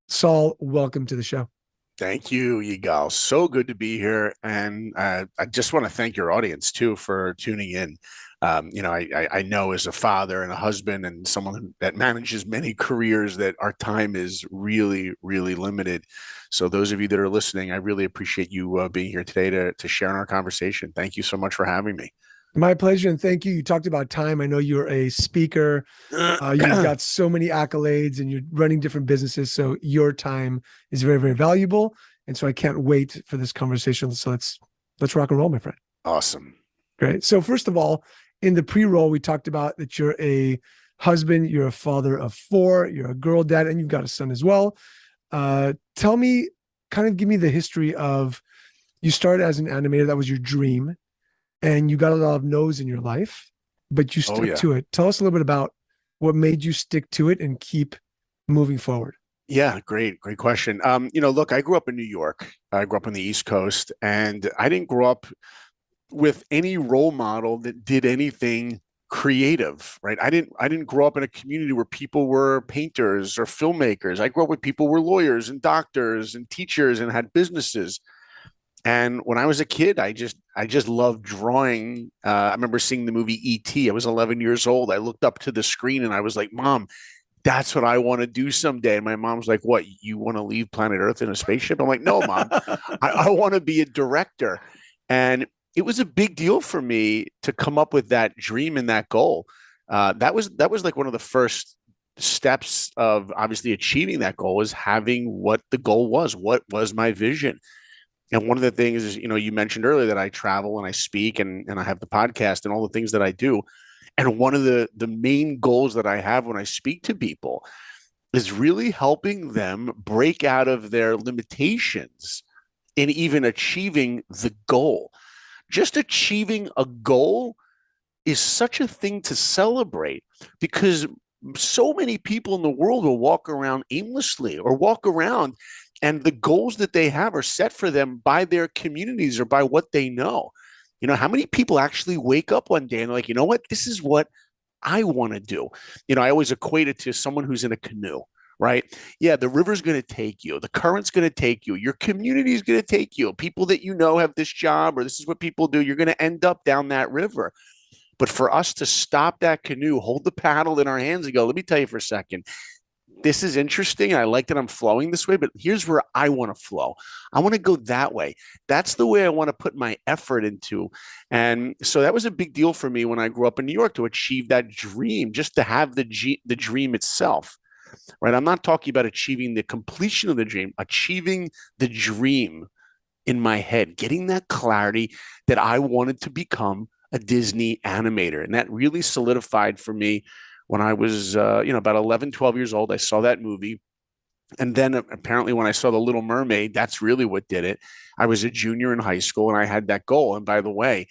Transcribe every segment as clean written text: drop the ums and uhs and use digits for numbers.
Saul, welcome to the show. Thank you, Yigal. So good to be here. And I just want to thank your audience too for tuning in. I know as a father and a husband and someone that manages many careers that our time is really, really limited. So those of you that are listening, I really appreciate you being here today to share in our conversation. Thank you so much for having me. My pleasure, and thank you. You talked about time. I know you're a speaker. You've got so many accolades, and you're running different businesses. So your time is very, very valuable. And so I can't wait for this conversation. So let's rock and roll, my friend. Awesome. Great. So first of all, in the pre-roll, we talked about that you're a husband, you're a father of four, you're a girl dad, and you've got a son as well. Tell me, kind of give me the history of you started as an animator. That was your dream, and you got a lot of no's in your life, but you Oh stuck yeah. to it. Tell us a little bit about what made you stick to it and keep moving forward. Yeah, great question. Look, I grew up in New York. I grew up on the East Coast, and I didn't grow up with any role model that did anything creative, right? I didn't grow up in a community where people were painters or filmmakers. I grew up with people who were lawyers and doctors and teachers and had businesses. And when I was a kid, I just loved drawing. I remember seeing the movie E.T. I was 11 years old. I looked up to the screen and I was like, "Mom, that's what I want to do someday." And my mom's like, "What? You want to leave planet Earth in a spaceship?" I'm like, "No, Mom, I want to be a director." And it was a big deal for me to come up with that dream and that goal. That was like one of the first steps of obviously achieving that goal was having what the goal was, what was my vision. And one of the things is, you mentioned earlier that I travel and I speak and I have the podcast and all the things that I do. And one of the main goals that I have when I speak to people is really helping them break out of their limitations in even achieving the goal. Just achieving a goal is such a thing to celebrate because so many people in the world will walk around aimlessly or walk around and the goals that they have are set for them by their communities or by what they know. How many people actually wake up one day and they're like, you know what, this is what I want to do. I always equate it to someone who's in a canoe, right? Yeah, the river's going to take you, the current's going to take you, your community is going to take you. People that have this job or this is what people do, you're going to end up down that river. But for us to stop that canoe, hold the paddle in our hands and go, let me tell you for a second, this is interesting. I like that I'm flowing this way, but here's where I want to flow. I want to go that way. That's the way I want to put my effort into. And so that was a big deal for me when I grew up in New York to achieve that dream, just to have the dream itself. Right. I'm not talking about achieving the completion of the dream, achieving the dream in my head, getting that clarity that I wanted to become a Disney animator. And that really solidified for me when I was, about 11, 12 years old. I saw that movie. And then apparently, when I saw The Little Mermaid, that's really what did it. I was a junior in high school and I had that goal. And by the way,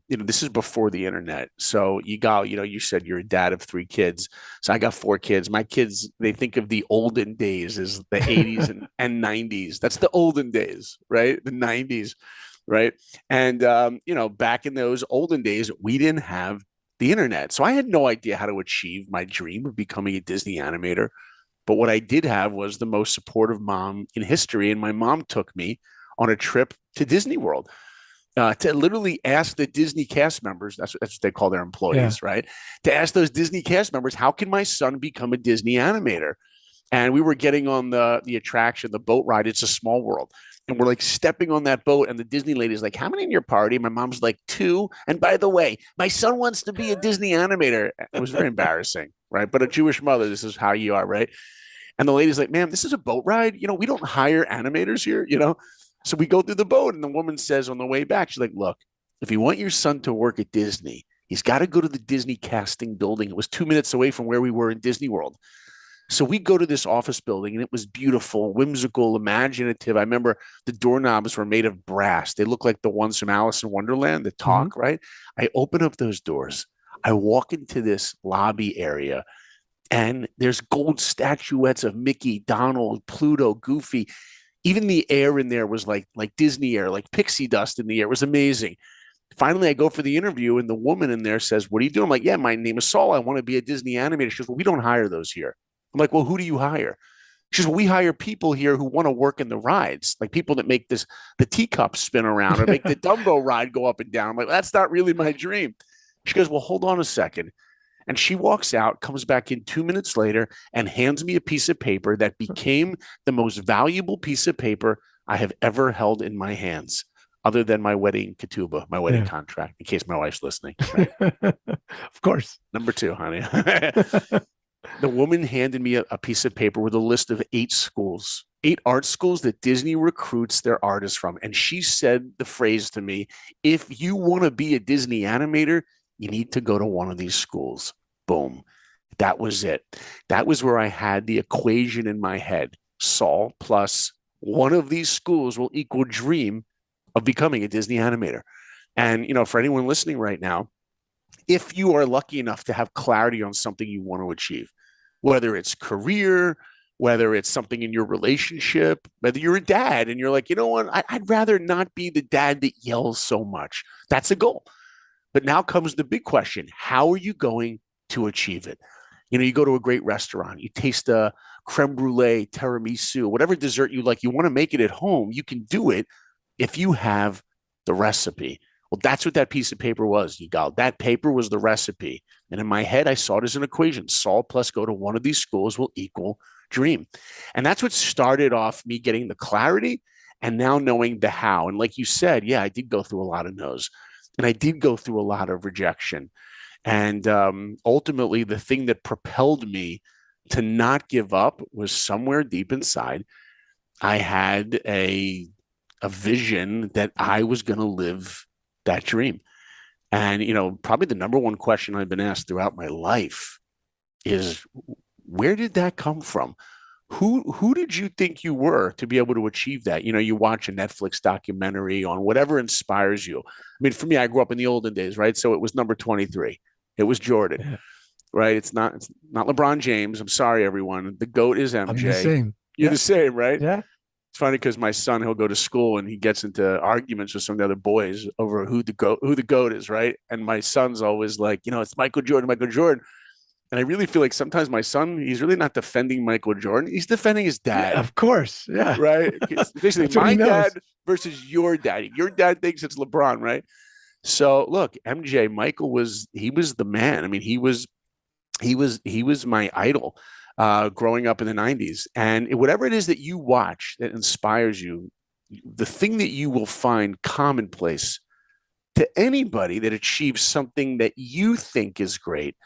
this is before the internet. So you said you're a dad of three kids. So I got four kids. My kids, they think of the olden days as the 80s and 90s. That's the olden days, right? The 90s, right? And, back in those olden days, we didn't have the internet. So I had no idea how to achieve my dream of becoming a Disney animator. But what I did have was the most supportive mom in history. And my mom took me on a trip to Disney World to literally ask the Disney cast members, that's what they call their Yeah. employees, right? To ask those Disney cast members, how can my son become a Disney animator? And we were getting on the attraction, the boat ride. It's a small world. And we're like stepping on that boat, and the Disney lady's like, "How many in your party?" My mom's like, "Two. And by the way, my son wants to be a Disney animator." It was very embarrassing, right? But a Jewish mother, this is how you are, right? And the lady's like, "Ma'am, this is a boat ride. We don't hire animators here. So we go through the boat, and the woman says on the way back, she's like, "Look, if you want your son to work at Disney, he's got to go to the Disney casting building." It was 2 minutes away from where we were in Disney World. So we go to this office building and it was beautiful, whimsical, imaginative. I remember the doorknobs were made of brass. They look like the ones from Alice in Wonderland that Mm-hmm. talk, right? I open up those doors. I walk into this lobby area and there's gold statuettes of Mickey, Donald, Pluto, Goofy. Even the air in there was like Disney air, like pixie dust in the air. It was amazing. Finally, I go for the interview, and the woman in there says, "What are you doing?" I'm like, "Yeah, my name is Saul. I want to be a Disney animator." She goes, "Well, we don't hire those here." I'm like, "Well, who do you hire?" She says, well, we hire people here who want to work in the rides, like people that make the teacups spin around or make the Dumbo ride go up and down. I'm like, that's not really my dream. She goes, well, hold on a second. And she walks out, comes back in 2 minutes later, and hands me a piece of paper that became the most valuable piece of paper I have ever held in my hands, other than my wedding ketubah, my wedding contract, in case my wife's listening. Right? Of course. Number 2, honey. The woman handed me a piece of paper with a list of 8 schools, 8 art schools that Disney recruits their artists from. And she said the phrase to me, if you want to be a Disney animator, you need to go to one of these schools. Boom. That was it. That was where I had the equation in my head. Saul plus one of these schools will equal dream of becoming a Disney animator. And, for anyone listening right now, if you are lucky enough to have clarity on something you want to achieve, whether it's career, whether it's something in your relationship, whether you're a dad and you're like, you know what, I'd rather not be the dad that yells so much. That's a goal. But now comes the big question. How are you going to achieve it? You go to a great restaurant, you taste a creme brulee, tiramisu, whatever dessert you like, you want to make it at home. You can do it if you have the recipe. Well, that's what that piece of paper was, Yigal. That paper was the recipe. And in my head, I saw it as an equation. Saul plus go to one of these schools will equal dream. And that's what started off me getting the clarity and now knowing the how. And like you said, yeah, I did go through a lot of no's and I did go through a lot of rejection. And ultimately, the thing that propelled me to not give up was somewhere deep inside. I had a vision that I was going to live that dream. And, probably the number one question I've been asked throughout my life is, where did that come from? Who did you think you were to be able to achieve that? You watch a Netflix documentary on whatever inspires you. I mean, for me, I grew up in the olden days, right? So it was number 23. It was Jordan, right? It's not LeBron James. I'm sorry, everyone. The GOAT is MJ. I'm the same. You're the same, right? Yeah. It's funny because my son, he'll go to school and he gets into arguments with some of the other boys over who the GOAT is, right? And my son's always like, it's Michael Jordan. And I really feel like sometimes my son, he's really not defending Michael Jordan. He's defending his dad. Yeah, of course. Yeah. Right? It's basically my dad versus your dad. Your dad thinks it's LeBron, right? So look, MJ, Michael was the man. I mean, he was my idol growing up in the 90s. And whatever it is that you watch that inspires you, the thing that you will find commonplace to anybody that achieves something that you think is great,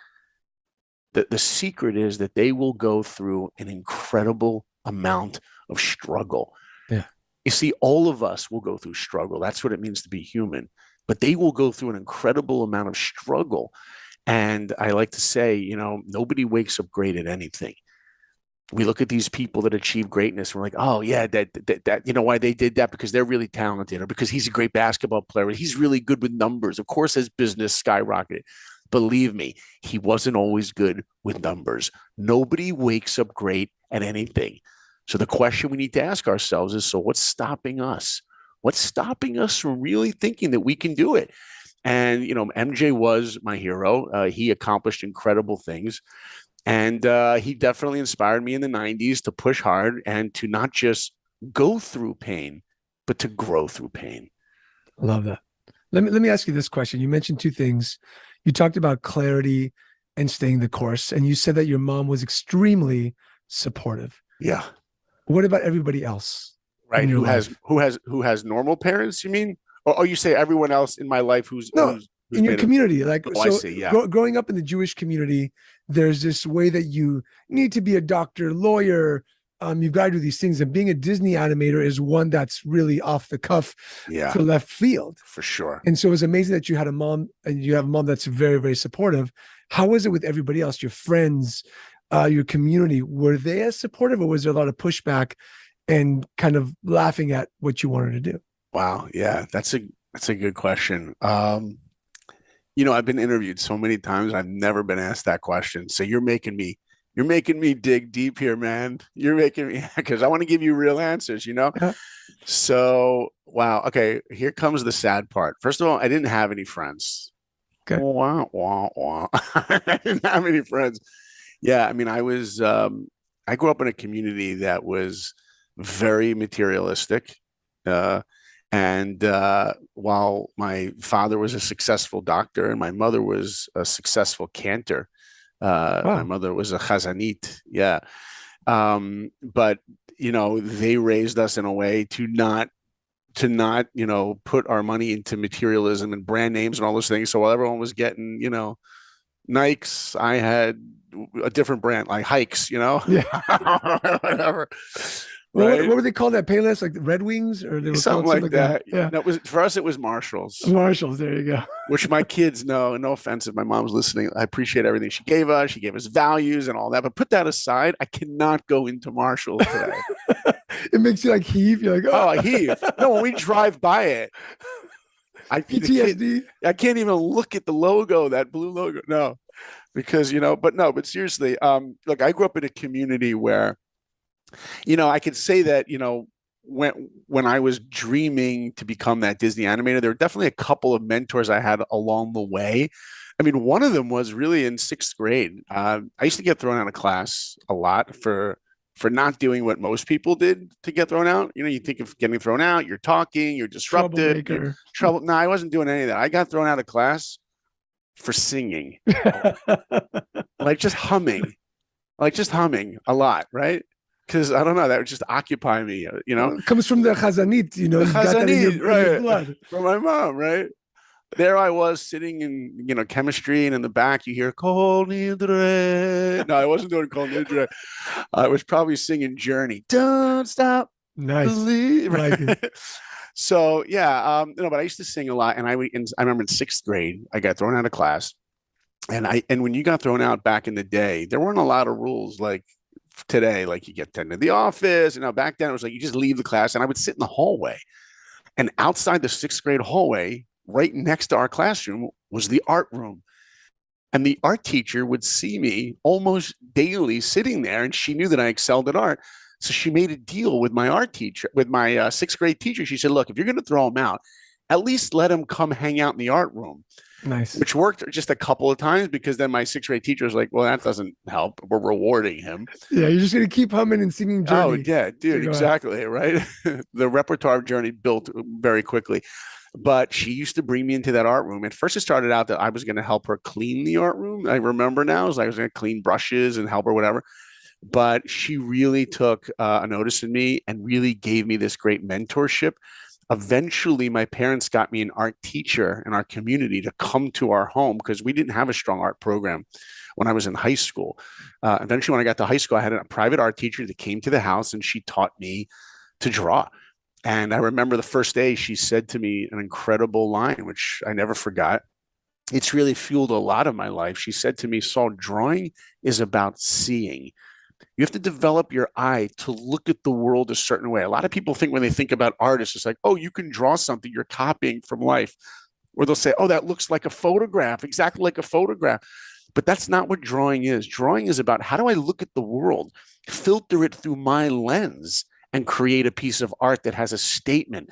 the secret is that they will go through an incredible amount of struggle. Yeah. You see, all of us will go through struggle. That's what it means to be human. But they will go through an incredible amount of struggle. And I like to say, nobody wakes up great at anything. We look at these people that achieve greatness and we're like, oh yeah, that why they did that, because they're really talented, or because he's a great basketball player. He's really good with numbers. Of course, his business skyrocketed. Believe me, he wasn't always good with numbers. Nobody wakes up great at anything. So the question we need to ask ourselves is, so what's stopping us? What's stopping us from really thinking that we can do it? And, MJ was my hero. He accomplished incredible things. And he definitely inspired me in the 90s to push hard and to not just go through pain, but to grow through pain. I love that. Let me ask you this question. You mentioned 2 things. You talked about clarity and staying the course. And you said that your mom was extremely supportive. Yeah. What about everybody else? Right. Who has normal parents, you mean? Or you say everyone else in my life who's in your community. Like, I see, yeah. Growing up in the Jewish community, there's this way that you need to be a doctor, lawyer. You've got to do these things. And being a Disney animator is one that's really off the cuff to left field. For sure. And so it was amazing that you had a mom, and you have a mom that's very, very supportive. How was it with everybody else, your friends, your community? Were they as supportive, or was there a lot of pushback and kind of laughing at what you wanted to do? Wow. Yeah, that's a good question. I've been interviewed so many times. I've never been asked that question. So you're making me dig deep here, man. You're making me, because I want to give you real answers, Yeah. So, wow. Okay. Here comes the sad part. First of all, I didn't have any friends. Okay. Wah, wah, wah. I didn't have any friends. Yeah. I mean, I was I grew up in a community that was very materialistic. Uh, and while my father was a successful doctor and my mother was a successful cantor, my Wow. mother was a chazanit. Yeah. But they raised us in a way to not put our money into materialism and brand names and all those things. So while everyone was getting Nikes, I had a different brand like Hikes, Yeah. whatever, What right? were they called at Payless? Like the Red Wings, or they were Something called something like like that? that. Yeah. No, it was for us. It was Marshalls, Marshalls. There you go. which my kids know. No offense if my mom's listening. I appreciate everything she gave us. She gave us values and all that. But put that aside, I cannot go into Marshalls today. It makes you like heave. You're like, Oh, oh, I heave. No, when we drive by it, PTSD. I can't even look at the logo, that blue logo. No, because but seriously, look, I grew up in a community where, I could say that, when I was dreaming to become that Disney animator, there were definitely a couple of mentors I had along the way. I mean, one of them was really in sixth grade. I used to get thrown out of class a lot for not doing what most people did to get thrown out. You think of getting thrown out, you're talking, you're disrupted, you're Troublemaker. trouble. No, I wasn't doing any of that. I got thrown out of class for singing, like just humming, a lot, right? Because I don't know, that would just occupy me, Well, it comes from the Chazanit, the you got that in your right, blood. from my mom, right? There I was sitting in, chemistry, and in the back you hear "Call Nidre." No, I wasn't doing "Call Nidre." I was probably singing Journey. Don't stop, Nice. believe. Like it. So yeah, but I used to sing a lot, and I remember in sixth grade I got thrown out of class, and when you got thrown out back in the day, there weren't a lot of rules like today. Like you get to the office, back then it was like you just leave the class, and I would sit in the hallway, and outside the sixth grade hallway, right next to our classroom, was the art room. And the art teacher would see me almost daily sitting there, and she knew that I excelled at art. So she made a deal with my art teacher, with my sixth grade teacher. She said, "Look, if you're going to throw him out, at least let him come hang out in the art room," Nice. which worked just a couple of times, because then my sixth grade teacher was like, "Well, that doesn't help. We're rewarding him." Yeah, you're just gonna keep humming and singing Oh, Journey. yeah, dude, exactly, right? The repertoire of Journey built very quickly. But she used to bring me into that art room. At first, it started out that I was going to help her clean the art room. I remember now, I was going to clean brushes and help her, whatever. But she really took a notice in me and really gave me this great mentorship. Eventually, my parents got me an art teacher in our community to come to our home, because we didn't have a strong art program when I was in high school. Eventually, when I got to high school, I had a private art teacher that came to the house, and she taught me to draw. And I remember the first day she said to me an incredible line, which I never forgot. It's really fueled a lot of my life. She said to me, "Saul, drawing is about seeing. You have to develop your eye to look at the world a certain way." A lot of people think, when they think about artists, it's like, oh, you can draw something, you're copying from life. Or they'll say, oh, that looks like a photograph, exactly like a photograph. But that's not what drawing is. Drawing is about, how do I look at the world, filter it through my lens, and create a piece of art that has a statement.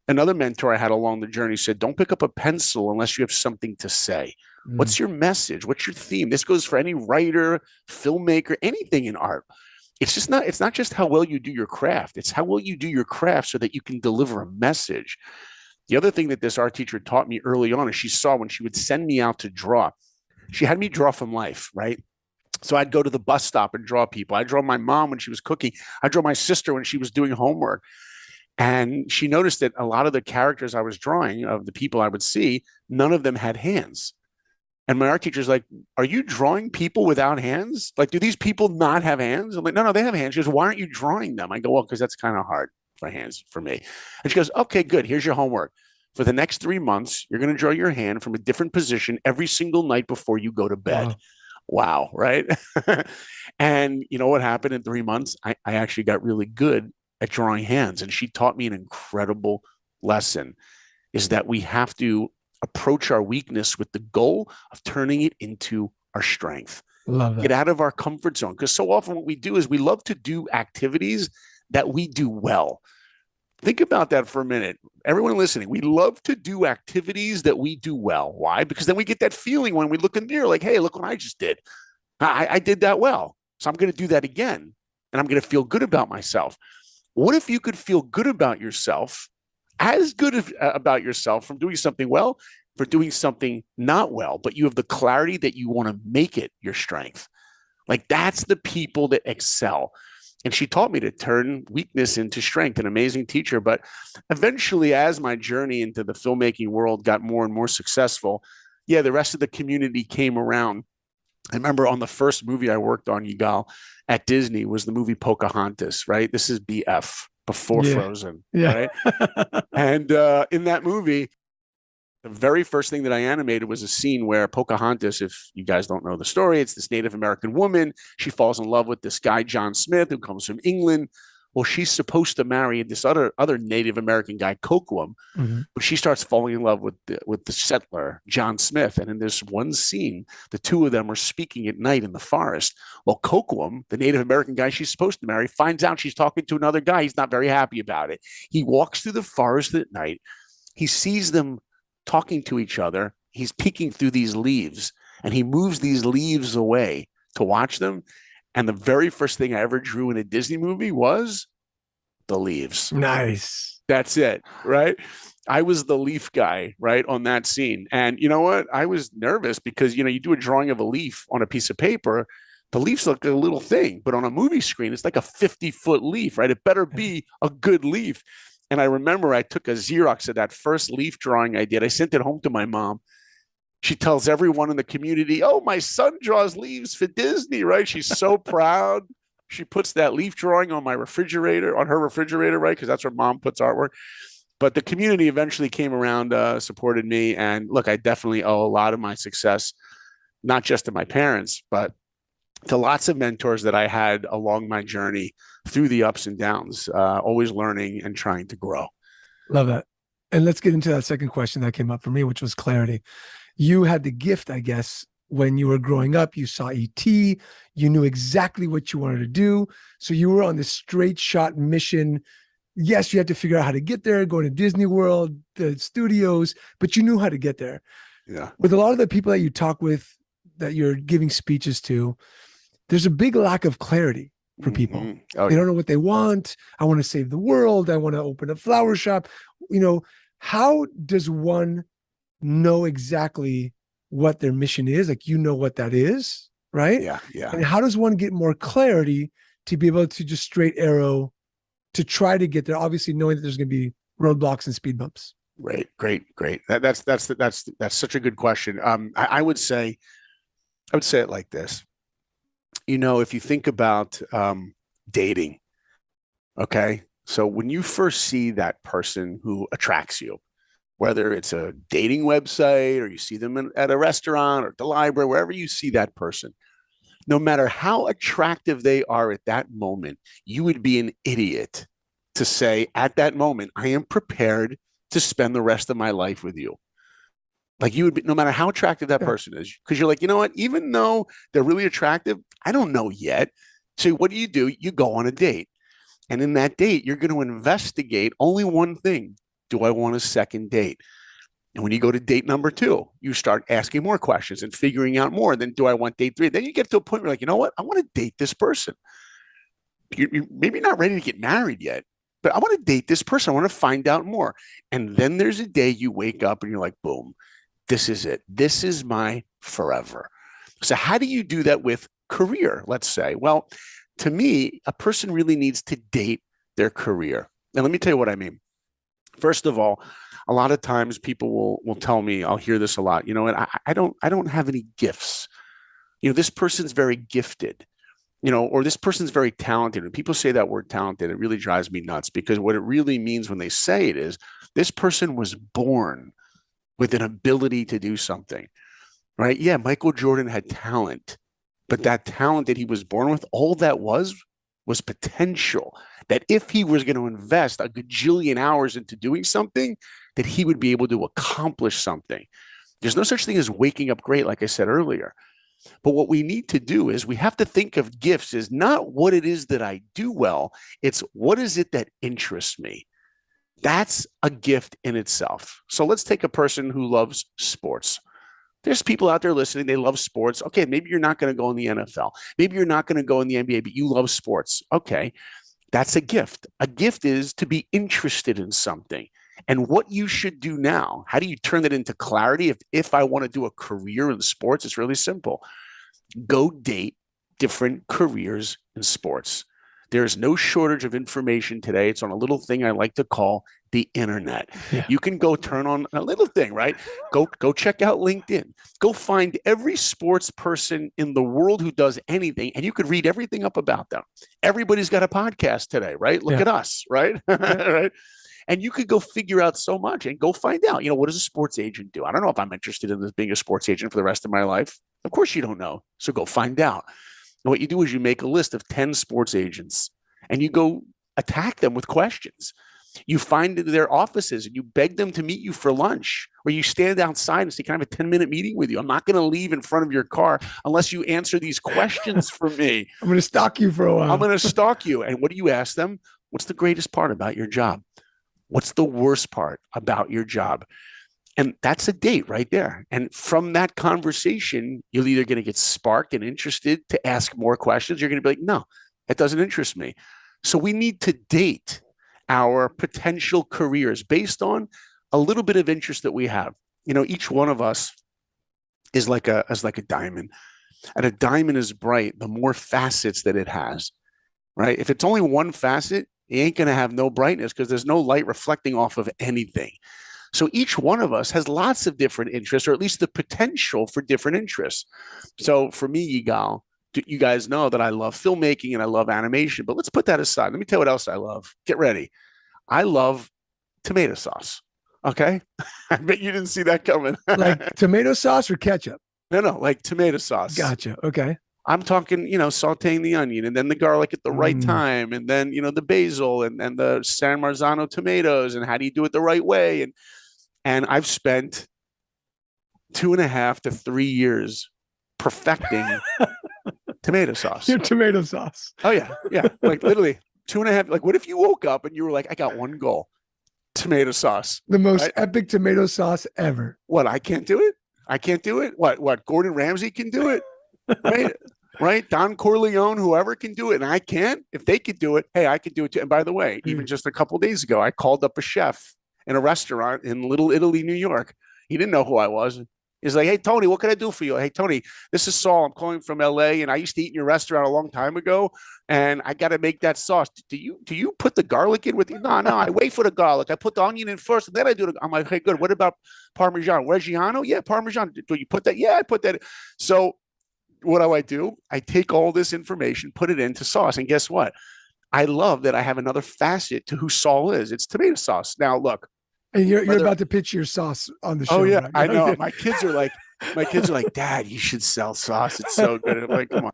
Another mentor I had along the journey said, don't pick up a pencil unless you have something to say. What's your message? What's your theme? This goes for any writer, filmmaker, anything in art. It's not just how well you do your craft. It's how well you do your craft so that you can deliver a message. The other thing that this art teacher taught me early on is, she saw when she would send me out to draw, she had me draw from life, right? So I'd go to the bus stop and draw people. I draw my mom when she was cooking. I draw my sister when she was doing homework. And she noticed that a lot of the characters I was drawing, of the people I would see, none of them had hands. And my art teacher's like, "Are you drawing people without hands? Like, do these people not have hands?" I'm like, "No, they have hands." She goes, "Why aren't you drawing them?" I go, "Well, because that's kind of hard for hands for me." And she goes, "Okay, good. Here's your homework. For the next 3 months, you're going to draw your hand from a different position every single night before you go to bed." Wow, right? And you know what happened in 3 months? I actually got really good at drawing hands. And she taught me an incredible lesson, is that we have to approach our weakness with the goal of turning it into our strength. Love that. Get out of our comfort zone. Because so often what we do is we love to do activities that we do well. Think about that for a minute. Everyone listening, we love to do activities that we do well. Why? Because then we get that feeling when we look in the mirror, like, hey, look what I just did. I did that well. So I'm going to do that again. and I'm going to feel good about myself. What if you could feel good about yourself, as good about yourself from doing something well, for doing something not well, but you have the clarity that you want to make it your strength? Like, that's the people that excel. And she taught me to turn weakness into strength, an amazing teacher. But eventually, as my journey into the filmmaking world got more and more successful, yeah, the rest of the community came around. I remember on the first movie I worked on, Yigal, at Disney, was the movie Pocahontas, right? This is BF, before Frozen, right? And in that movie, the very first thing that I animated was a scene where Pocahontas, if you guys don't know the story, it's this Native American woman. She falls in love with this guy, John Smith, who comes from England. Well, she's supposed to marry this other Native American guy, Coquam, but she starts falling in love with the settler, John Smith. And in this one scene, the two of them are speaking at night in the forest. Well, Coquam, the Native American guy she's supposed to marry, finds out she's talking to another guy. He's not very happy about it. He walks through the forest at night. He sees them talking to each other. He's peeking through these leaves, and he moves these leaves away to watch them. And the very first thing I ever drew in a Disney movie was the leaves. Nice. That's it, right? I was the leaf guy, right, on that scene. And you know what? I was nervous because, you do a drawing of a leaf on a piece of paper. The leaf's like a little thing, but on a movie screen, it's like a 50-foot leaf, right? It better be a good leaf. And I remember I took a Xerox of that first leaf drawing I did. I sent it home to my mom. She tells everyone in the community, oh, my son draws leaves for Disney, right? She's so proud. She puts that leaf drawing on her refrigerator, right? Because that's where mom puts artwork. But the community eventually came around, supported me. And look, I definitely owe a lot of my success, not just to my parents, but to lots of mentors that I had along my journey through the ups and downs, always learning and trying to grow. Love that. And let's get into that second question that came up for me, which was clarity. You had the gift, I guess, when you were growing up. You saw E.T., you knew exactly what you wanted to do. So you were on this straight shot mission. Yes, you had to figure out how to get there, go to Disney World, the studios, but you knew how to get there. Yeah. With a lot of the people that you talk with, that you're giving speeches to, there's a big lack of clarity for people. They don't know what they want. I want to save the world. I want to open a flower shop. How does one know exactly what their mission is? Like, what that is, right? Yeah. And how does one get more clarity to be able to just straight arrow to try to get there? Obviously, knowing that there's going to be roadblocks and speed bumps. Right. Great. That's such a good question. I would say it like this. If you think about dating, okay? So when you first see that person who attracts you, whether it's a dating website or you see them at a restaurant or at the library, wherever you see that person, no matter how attractive they are at that moment, you would be an idiot to say at that moment, I am prepared to spend the rest of my life with you. Like, you would be, no matter how attractive that person is, because you're like, you know what, even though they're really attractive, I don't know yet. So what do? You go on a date. And in that date, you're going to investigate only one thing. Do I want a second date? And when you go to date number 2, you start asking more questions and figuring out more. Then do I want date 3? Then you get to a point where you're like, you know what? I want to date this person. You're maybe not ready to get married yet, but I want to date this person. I want to find out more. And then there's a day you wake up and you're like, boom. This is it. This is my forever. So how do you do that with career, let's say? Well, to me, a person really needs to date their career. And let me tell you what I mean. First of all, a lot of times people will tell me, I'll hear this a lot, I don't have any gifts. This person's very gifted, or this person's very talented. When people say that word talented, it really drives me nuts, because what it really means when they say it is this person was born with an ability to do something, right? Yeah, Michael Jordan had talent, but that talent that he was born with, all that was potential. That if he was going to invest a gajillion hours into doing something, that he would be able to accomplish something. There's no such thing as waking up great, like I said earlier. But what we need to do is we have to think of gifts as not what it is that I do well, it's what is it that interests me. That's a gift in itself. So let's take a person who loves sports. There's people out there listening. They love sports. Okay, maybe you're not going to go in the NFL. Maybe you're not going to go in the NBA, but you love sports. Okay, that's a gift. A gift is to be interested in something. And what you should do now, how do you turn that into clarity? If I want to do a career in sports, it's really simple. Go date different careers in sports. There is no shortage of information today. It's on a little thing I like to call the internet. Yeah. You can go turn on a little thing, right? Go check out LinkedIn. Go find every sports person in the world who does anything, and you could read everything up about them. Everybody's got a podcast today, right? Look at us, right? Right? And you could go figure out so much and go find out, what does a sports agent do? I don't know if I'm interested in this being a sports agent for the rest of my life. Of course you don't know. So go find out. And what you do is you make a list of 10 sports agents and you go attack them with questions. You find their offices and you beg them to meet you for lunch, or you stand outside and say, can I have a 10-minute meeting with you? I'm not going to leave in front of your car unless you answer these questions for me. I'm going to stalk you for a while. I'm going to stalk you. And what do you ask them? What's the greatest part about your job? What's the worst part about your job? And that's a date right there. And from that conversation, you're either going to get sparked and interested to ask more questions. You're going to be like, no, that doesn't interest me. So we need to date our potential careers based on a little bit of interest that we have. Each one of us is like a diamond. And a diamond is bright, the more facets that it has, right? If it's only one facet, it ain't going to have no brightness because there's no light reflecting off of anything. So each one of us has lots of different interests, or at least the potential for different interests. So for me, Yigal, you guys know that I love filmmaking and I love animation, but let's put that aside. Let me tell you what else I love. Get ready. I love tomato sauce. Okay. I bet you didn't see that coming. Like tomato sauce or ketchup? No, like tomato sauce. Gotcha. Okay. I'm talking, sauteing the onion and then the garlic at the right time. And then, the basil and the San Marzano tomatoes and how do you do it the right way? And I've spent 2.5 to 3 years perfecting tomato sauce. Your tomato sauce. Oh yeah. Yeah. Like literally 2.5. Like what if you woke up and you were like, I got one goal, tomato sauce. The most epic tomato sauce ever. What? I can't do it. I can't do it. What? Gordon Ramsay can do it. Right. Right. Don Corleone, whoever can do it. And I can't. If they could do it, hey, I could do it too. And by the way, even just a couple of days ago, I called up a chef in a restaurant in Little Italy, New York. He didn't know who I was. He's like, hey, Tony, what can I do for you? Hey, Tony, this is Saul. I'm calling from LA and I used to eat in your restaurant a long time ago. And I got to make that sauce. Do you put the garlic in with you? No, I wait for the garlic. I put the onion in first and then I do it. I'm like, hey, good. What about Parmesan? Reggiano? Yeah, Parmesan. Do you put that? Yeah, I put that in. So what do? I take all this information, put it into sauce. And guess what? I love that I have another facet to who Saul is. It's tomato sauce. Now, look. And you're about to pitch your sauce on the show. Oh, yeah, right? I know. My kids are like, Dad, you should sell sauce. It's so good. I'm like, come on.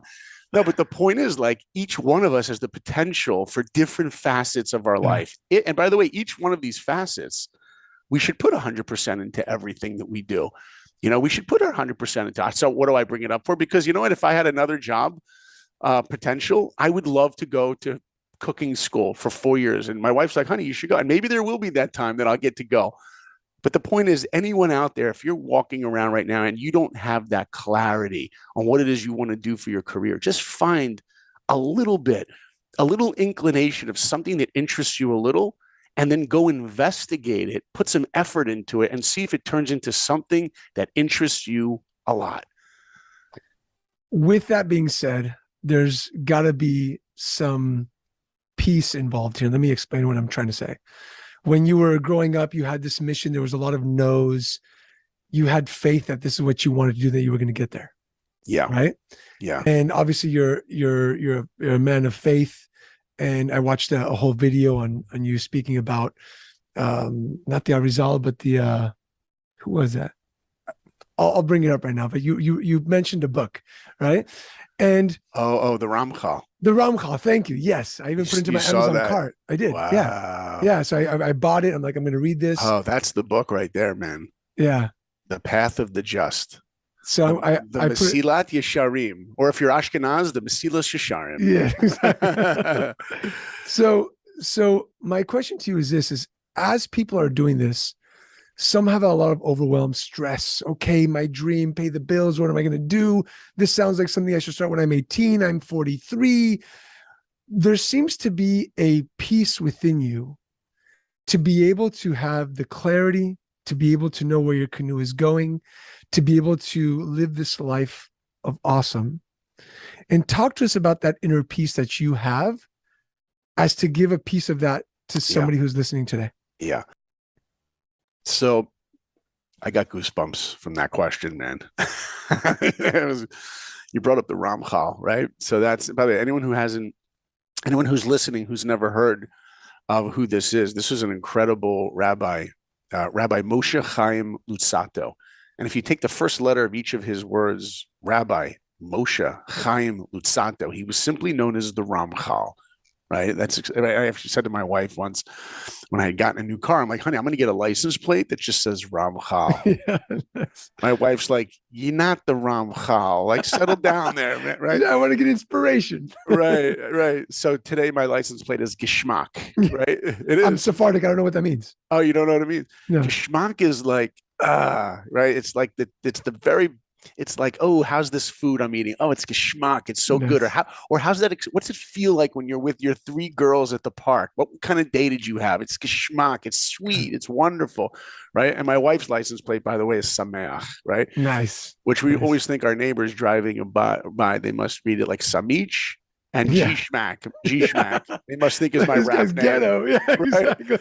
No, but the point is, like, each one of us has the potential for different facets of our life. And by the way, each one of these facets, we should put 100% into everything that we do. We should put our 100% into it. So what do I bring it up for? Because you know what? If I had another job potential, I would love to go to cooking school for 4 years. And my wife's like, honey, you should go. And maybe there will be that time that I'll get to go. But the point is, anyone out there, if you're walking around right now and you don't have that clarity on what it is you want to do for your career, just find a little inclination of something that interests you a little, and then go investigate it, put some effort into it, and see if it turns into something that interests you a lot. With that being said, there's got to be some peace involved here. Let me explain what I'm trying to say. When you were growing up, you had this mission. There was a lot of no's. You had faith that this is what you wanted to do, that you were going to get there. Yeah. Right. Yeah. And obviously you're a man of faith. And I watched a whole video on you speaking about not the Arizal, but the who was that? I'll bring it up right now. But you mentioned a book, right? And the Ramchal. The Ramchal, thank you. Yes, I even put it into my Amazon cart. I did. Wow. Yeah. So I bought it. I'm like, I'm going to read this. Oh, that's the book right there, man. Yeah. The Path of the Just. So the Mesilat Yesharim, or if you're Ashkenaz, the Mesilas Yesharim. Yeah. So my question to you is this: is as people are doing this, Some have a lot of overwhelm, stress. Okay, my dream, pay the bills. What am I going to do? This sounds like something I should start when I'm 18. I'm 43. There seems to be a peace within you to be able to have the clarity, to be able to know where your canoe is going, to be able to live this life of awesome. And talk to us about that inner peace that you have, as to give a piece of that to somebody who's listening today. Yeah. So I got goosebumps from that question, man. You brought up the Ramchal, right? So that's, by the way, anyone who's listening who's never heard of who this is an incredible rabbi, Rabbi Moshe Chaim Luzzatto. And if you take the first letter of each of his words, Rabbi Moshe Chaim Luzzatto, he was simply known as the Ramchal. Right. I actually said to my wife once when I had gotten a new car, I'm like, honey, I'm going to get a license plate that just says Ramchal. Yeah. My wife's like, you're not the Ramchal. Like, settle down there, man. Right. Yeah, I want to get inspiration. Right. So today my license plate is Geschmack. Right. It is. I'm Sephardic. I don't know what that means. Oh, you don't know what it means? No. Geschmack is like, right. It's like it's like, oh, how's this food I'm eating? Oh, it's geschmack. It's so good. Or how's that? What's it feel like when you're with your 3 girls at the park? What kind of day did you have? It's geschmack. It's sweet. It's wonderful. Right. And my wife's license plate, by the way, is Sameach. Right. Nice. Which we always think our neighbors driving by, they must read it like Samich and Gishmak. They must think it's my rap name. Ghetto. Yeah, right? Exactly.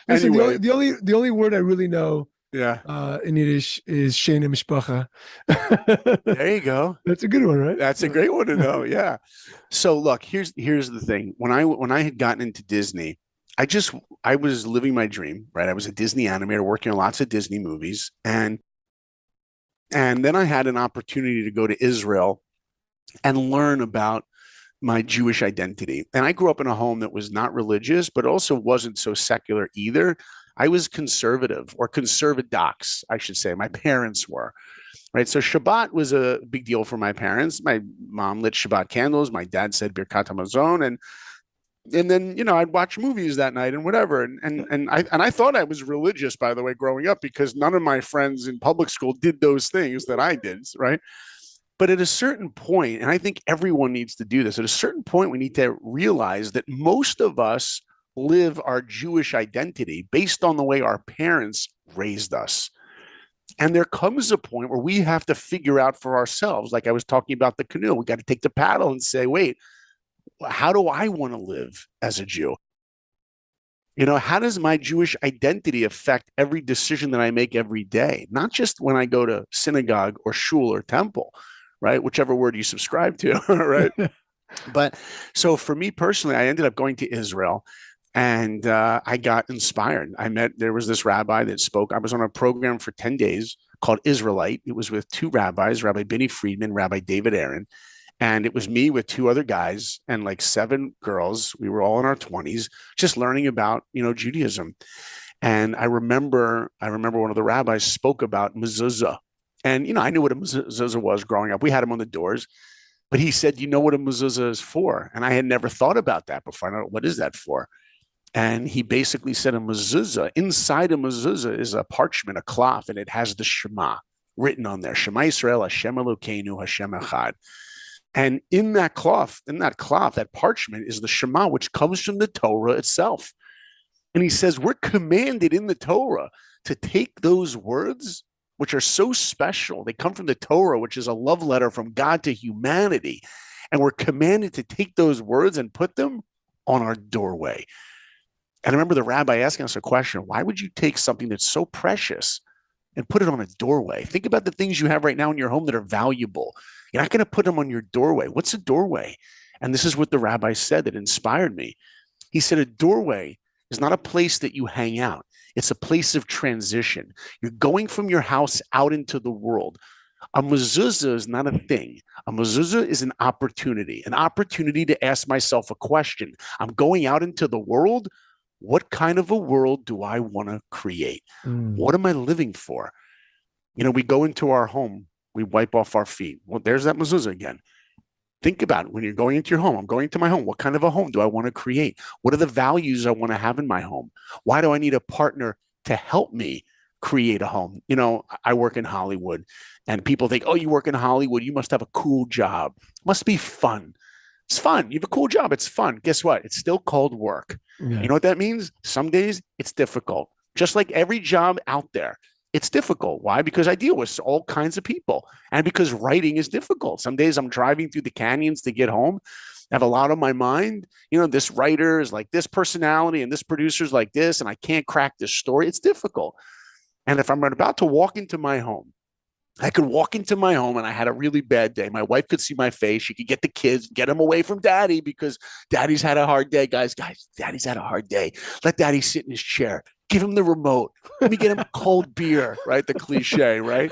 Listen, Anyway. the only word I really know in Yiddish is Shane Mishpacha. There you go. That's a good one, right? That's a great one to know. Yeah. So look, here's the thing. When I had gotten into Disney, I was living my dream, right? I was a Disney animator working on lots of Disney movies. And then I had an opportunity to go to Israel and learn about my Jewish identity. And I grew up in a home that was not religious, but also wasn't so secular either. I was conservative, or conservadox, I should say. My parents were, right? So Shabbat was a big deal for my parents. My mom lit Shabbat candles. My dad said Birkat Hamazon, and then I'd watch movies that night and whatever. And I thought I was religious, by the way, growing up, because none of my friends in public school did those things that I did, right? But at a certain point, and I think everyone needs to do this, at a certain point, we need to realize that most of us live our Jewish identity based on the way our parents raised us. And there comes a point where we have to figure out for ourselves, like I was talking about the canoe, we got to take the paddle and say, wait, how do I want to live as a Jew? How does my Jewish identity affect every decision that I make every day? Not just when I go to synagogue or shul or temple, right? Whichever word you subscribe to, right? But so for me personally, I ended up going to Israel. And I got inspired. There was this rabbi that spoke. I was on a program for 10 days called Israelite. It was with 2 rabbis, Rabbi Benny Friedman, Rabbi David Aaron. And it was me with 2 other guys and like 7 girls. We were all in our 20s, just learning about, Judaism. And I remember one of the rabbis spoke about mezuzah. And, I knew what a mezuzah was growing up. We had them on the doors. But he said, you know what a mezuzah is for? And I had never thought about that before. I don't know, what is that for? And he basically said a mezuzah, inside a mezuzah is a parchment, a cloth, and it has the Shema written on there. Shema Yisrael, Hashem Elokeinu, Hashem Echad. And in that cloth, that parchment is the Shema, which comes from the Torah itself. And he says, we're commanded in the Torah to take those words, which are so special. They come from the Torah, which is a love letter from God to humanity. And we're commanded to take those words and put them on our doorway. And I remember the rabbi asking us a question: why would you take something that's so precious and put it on a doorway? Think about the things you have right now in your home that are valuable. You're not going to put them on your doorway. What's a doorway? And this is what the rabbi said that inspired me. He said, a doorway is not a place that you hang out. It's a place of transition. You're going from your house out into the world. A mezuzah is not a thing. A mezuzah is an opportunity to ask myself a question. I'm going out into the world. What kind of a world do I want to create? What am I living for? We go into our home, we wipe off our feet. Well, there's that mezuzah again. Think about it. When you're going into your home, I'm going to my home. What kind of a home do I want to create? What are the values I want to have in my home? Why do I need a partner to help me create a home. You know, I work in Hollywood, and people think, oh, you work in Hollywood, you must have a cool job. Must be fun. It's fun. You have a cool job. It's fun. Guess what? It's still called work. Yeah. You know what that means? Some days it's difficult. Just like every job out there, it's difficult. Why? Because I deal with all kinds of people, and because writing is difficult. Some days I'm driving through the canyons to get home. I have a lot on my mind. You know, this writer is like this personality and this producer's like this, and I can't crack this story. It's difficult. And if I'm about to walk into my home, I could walk into my home and I had a really bad day. My wife could see my face. She could get the kids, get them away from daddy because daddy's had a hard day. Guys, daddy's had a hard day. Let daddy sit in his chair. Give him the remote. Let me get him a cold beer, right? The cliche, right?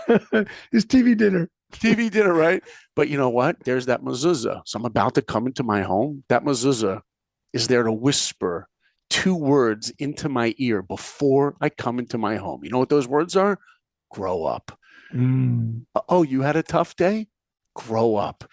His TV dinner. TV dinner, right? But you know what? There's that mezuzah. So I'm about to come into my home. That mezuzah is there to whisper 2 words into my ear before I come into my home. You know what those words are? Grow up. Oh, you had a tough day? Grow up.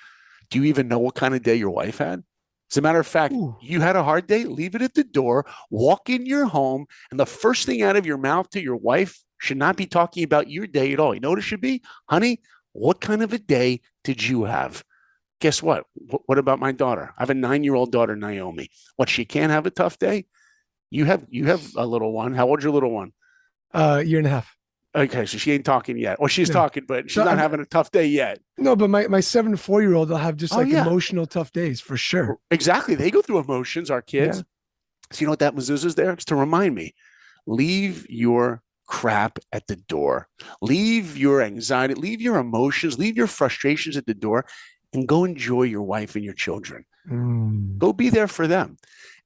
Do you even know what kind of day your wife had? As a matter of fact, you had a hard day, leave it at the door, walk in your home, and the first thing out of your mouth to your wife should not be talking about your day at all. You know what it should be? Honey, what kind of a day did you have? Guess what? What about my daughter? I have a 9-year-old daughter, Naomi. What, she can't have a tough day? You have a little one. How old's your little one? 1.5 years. Okay, so she ain't talking yet. Or she's No. talking, but she's not having a tough day yet. No, but my 7 and 4-year-old will have just like yeah. emotional tough days for sure. Exactly. They go through emotions, our kids. Yeah. So you know what that mezuzah is there? It's to remind me, leave your crap at the door. Leave your anxiety, leave your emotions, leave your frustrations at the door, and go enjoy your wife and your children. Go be there for them.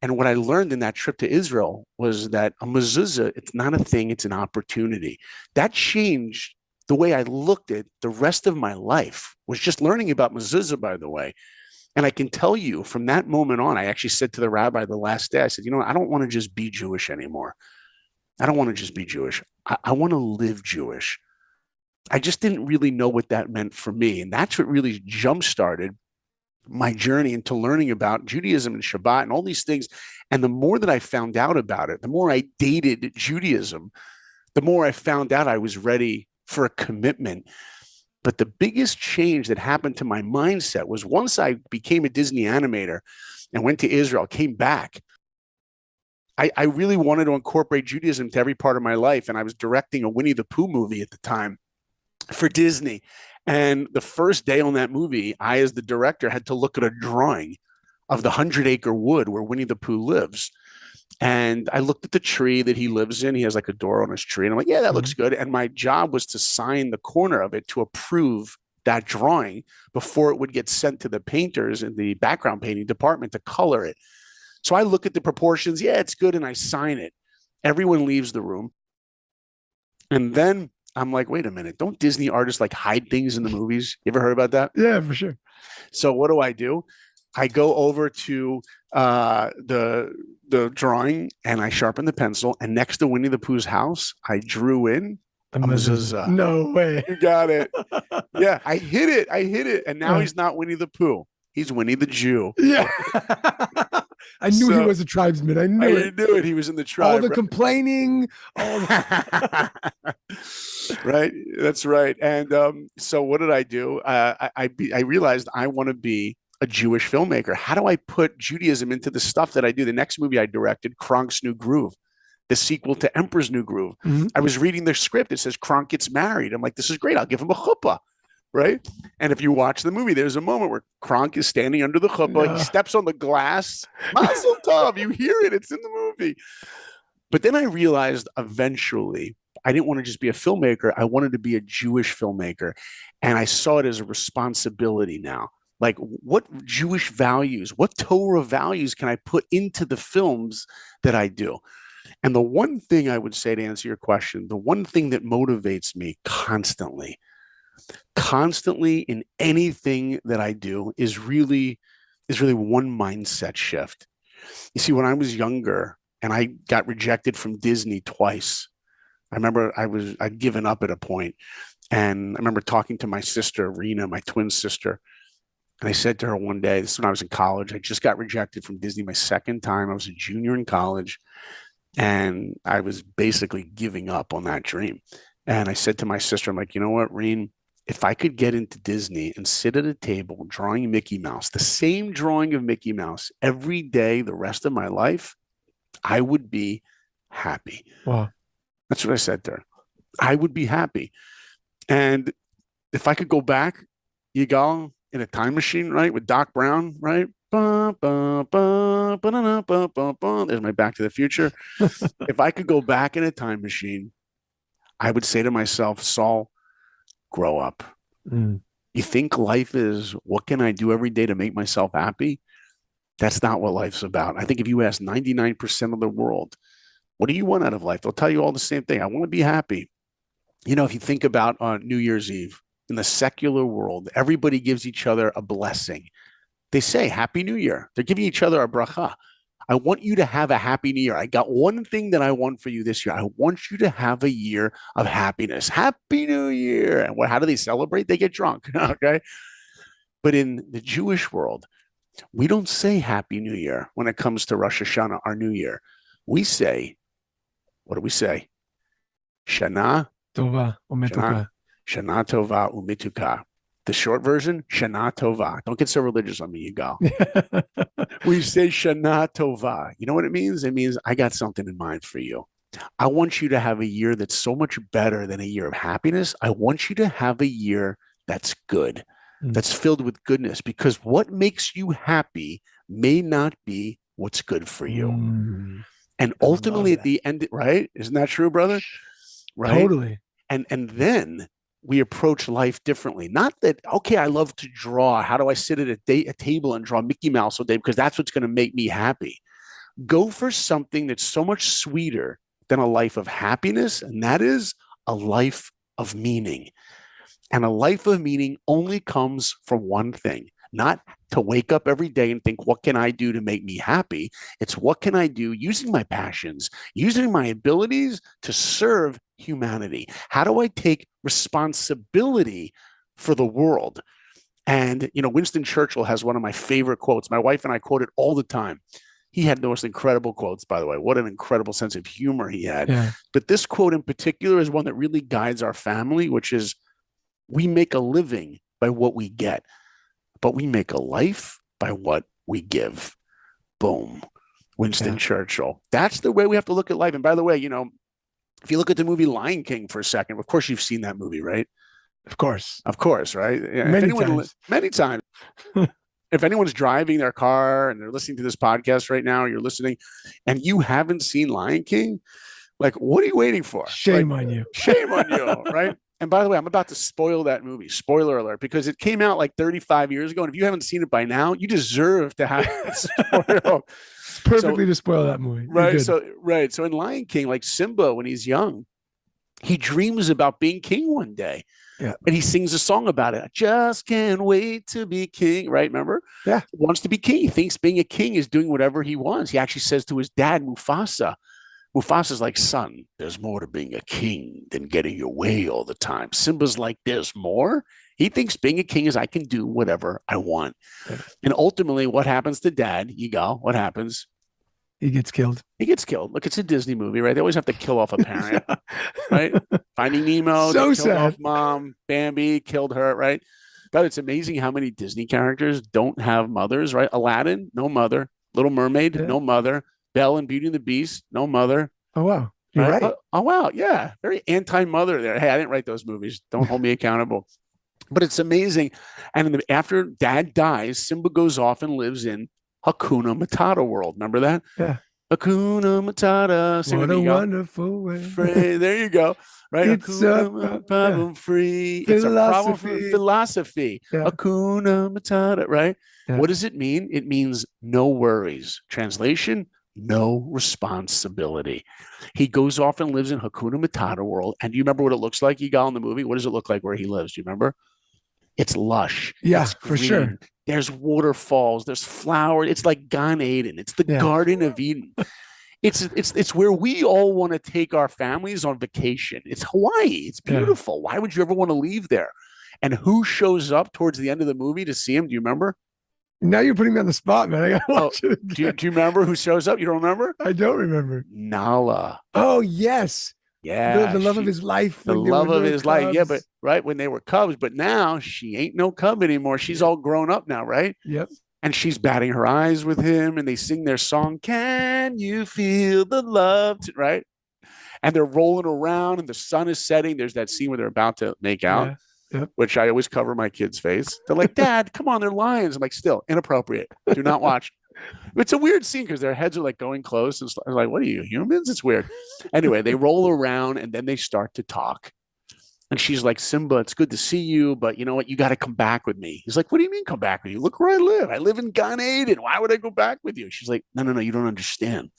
And what I learned in that trip to Israel was that a mezuzah, it's not a thing, it's an opportunity. That changed the way I looked at the rest of my life, was just learning about mezuzah, by the way. And I can tell you from that moment on, I actually said to the rabbi the last day, I said, you know, I don't want to just be Jewish anymore. I don't want to just be Jewish. I want to live Jewish. I just didn't really know what that meant for me. And that's what really jump-started my journey into learning about Judaism and Shabbat and all these things. And the more that I found out about it, the more I dated Judaism, the more I found out I was ready for a commitment. But the biggest change that happened to my mindset was once I became a Disney animator and went to Israel, came back, I really wanted to incorporate Judaism to every part of my life. And I was directing a Winnie the Pooh movie at the time for Disney. And the first day on that movie, I, as the director, had to look at a drawing of the 100-acre wood where Winnie the Pooh lives. And I looked at the tree that he lives in. He has like a door on his tree. And I'm like, yeah, that looks good. And my job was to sign the corner of it to approve that drawing before it would get sent to the painters in the background painting department to color it. So I look at the proportions. Yeah, it's good. And I sign it. Everyone leaves the room. And then I'm like, wait a minute. Don't Disney artists like hide things in the movies? You ever heard about that? Yeah, for sure. So what do? I go over to the drawing and I sharpen the pencil. And next to Winnie the Pooh's house, I drew in a mezuzah. No way. You got it. Yeah, I hit it. And now he's not Winnie the Pooh. He's Winnie the Jew. Yeah. I knew he was a tribesman. I knew it. He was in the tribe. All the complaining. Right. That's right. And so what did I do? I realized I want to be a Jewish filmmaker. How do I put Judaism into the stuff that I do? The next movie I directed, Kronk's New Groove, the sequel to Emperor's New Groove. I was reading the script. It says Kronk gets married. I'm like, this is great. I'll give him a chuppah. Right. And if you watch the movie, there's a moment where Kronk is standing under the chuppah. No. He steps on the glass. Mazel tov. You hear it. It's in the movie. But then I realized eventually I didn't want to just be a filmmaker. I wanted to be a Jewish filmmaker. And I saw it as a responsibility now. Like, what Jewish values, what Torah values can I put into the films that I do? And the one thing I would say to answer your question, the one thing that motivates me constantly in anything that I do is really one mindset shift. You see, when I was younger and I got rejected from Disney twice, I remember I'd given up at a point. And I remember talking to my sister, Rena, my twin sister. And I said to her one day, this is when I was in college, I just got rejected from Disney my second time. I was a junior in college. And I was basically giving up on that dream. And I said to my sister, I'm like, you know what, Reen, if I could get into Disney and sit at a table drawing Mickey Mouse, the same drawing of Mickey Mouse every day, the rest of my life, I would be happy. Wow. That's what I said to her. I would be happy. And if I could go back, you go in a time machine, right, with Doc Brown, right? There's my Back to the Future. If I could go back in a time machine, I would say to myself, Saul, grow up. Mm. You think life is what can I do every day to make myself happy? That's not what life's about. I think if you ask 99% of the world, what do you want out of life? They'll tell you all the same thing. I want to be happy. You know, if you think about New Year's Eve in the secular world, everybody gives each other a blessing. They say Happy New Year. They're giving each other a bracha. I want you to have a happy new year. I got one thing that I want for you this year. I want you to have a year of happiness. Happy New Year. And how do they celebrate? They get drunk. Okay. But in the Jewish world, we don't say Happy New Year when it comes to Rosh Hashanah, our New Year. We say, what do we say? Shana Tova umetuka. Shana Tova Umituka. The short version, Shana Tova. Don't get so religious on me, you go. We say Shana Tova. You know what it means? It means I got something in mind for you. I want you to have a year that's so much better than a year of happiness. I want you to have a year that's good, that's filled with goodness, because what makes you happy may not be what's good for you. And ultimately at the end, right? Isn't that true, brother? Right? Totally. And then we approach life differently. Not that, okay, I love to draw. How do I sit at a table and draw Mickey Mouse all day? Because that's what's going to make me happy. Go for something that's so much sweeter than a life of happiness, and that is a life of meaning. And a life of meaning only comes from one thing, not to wake up every day and think, what can I do to make me happy? It's what can I do using my passions, using my abilities to serve humanity? How do I take responsibility for the world? And, you know, Winston Churchill has one of my favorite quotes. My wife and I quote it all the time. He had the most incredible quotes, by the way. What an incredible sense of humor he had. Yeah. But this quote in particular is one that really guides our family, which is, we make a living by what we get, but we make a life by what we give. Boom. Winston Churchill. That's the way we have to look at life. And by the way, you know, if you look at the movie Lion King for a second, of course you've seen that movie, right? Of course, right? Many times. If anyone's driving their car and they're listening to this podcast right now, you're listening, and you haven't seen Lion King, like, what are you waiting for? Shame on you. Shame on you, right? And by the way, I'm about to spoil that movie. Spoiler alert, because it came out like 35 years ago. And if you haven't seen it by now, you deserve to have it spoiled. Perfectly to spoil that movie. Right. So in Lion King, like Simba, when he's young, he dreams about being king one day. Yeah. And he sings a song about it. I just can't wait to be king. Right. Remember? Yeah. He wants to be king. He thinks being a king is doing whatever he wants. He actually says to his dad, Mufasa's like, son, there's more to being a king than getting your way all the time. Simba's like, there's more. He thinks being a king is I can do whatever I want. Yeah. And ultimately, what happens to dad? What happens? He gets killed. Look, it's a Disney movie, right? They always have to kill off a parent, right? Finding Nemo, so killed off mom. Bambi killed her, right? But it's amazing how many Disney characters don't have mothers, right? Aladdin, no mother. Little Mermaid, no mother. Belle and Beauty and the Beast, no mother. Oh, wow. You're right. Oh, wow. Yeah. Very anti-mother there. Hey, I didn't write those movies. Don't hold me accountable. But it's amazing. And after dad dies, Simba goes off and lives in Hakuna Matata world. Remember that? Yeah. Hakuna Matata. What a wonderful way. There you go. Right? It's a problem free. Philosophy. It's a problem for philosophy. Yeah. Hakuna Matata, right? Yeah. What does it mean? It means no worries. Translation, no responsibility. He goes off and lives in Hakuna Matata world. And do you remember what it looks like? You got in the movie. What does it look like where he lives? Do you remember? It's lush. Yeah, it's for sure. There's waterfalls. There's flowers. It's like Gan Eden. It's the Garden of Eden. It's where we all want to take our families on vacation. It's Hawaii. It's beautiful. Why would you ever want to leave there? And who shows up towards the end of the movie to see him? Do you remember? Now you're putting me on the spot, man. I gotta Oh, watch it do again. you remember who shows up? You don't remember? I don't remember. Nala. Oh, yes. The Yeah, love of his life the when they love were of little his life. Yeah, but cubs. right when they were cubs, but now she ain't no cub anymore. She's Yep. all grown up now, right? Yep. And she's batting her eyes with him, and they sing their song, "Can You Feel the Love?" Right? And they're rolling around, and the sun is setting. There's that scene where they're about to make out, Yeah. Yep. which I always cover my kids' face. They're like, "Dad, come on, they're lions." I'm like, "Still inappropriate. Do not watch." It's a weird scene because their heads are like going close. And I'm like, "What are you, humans?" It's weird. Anyway, they roll around, and then they start to talk. And she's like, "Simba, it's good to see you, but you know what? You got to come back with me." He's like, "What do you mean come back with you? Look where I live. I live in Gan Eden. Why would I go back with you?" She's like, "No, no, no, you don't understand.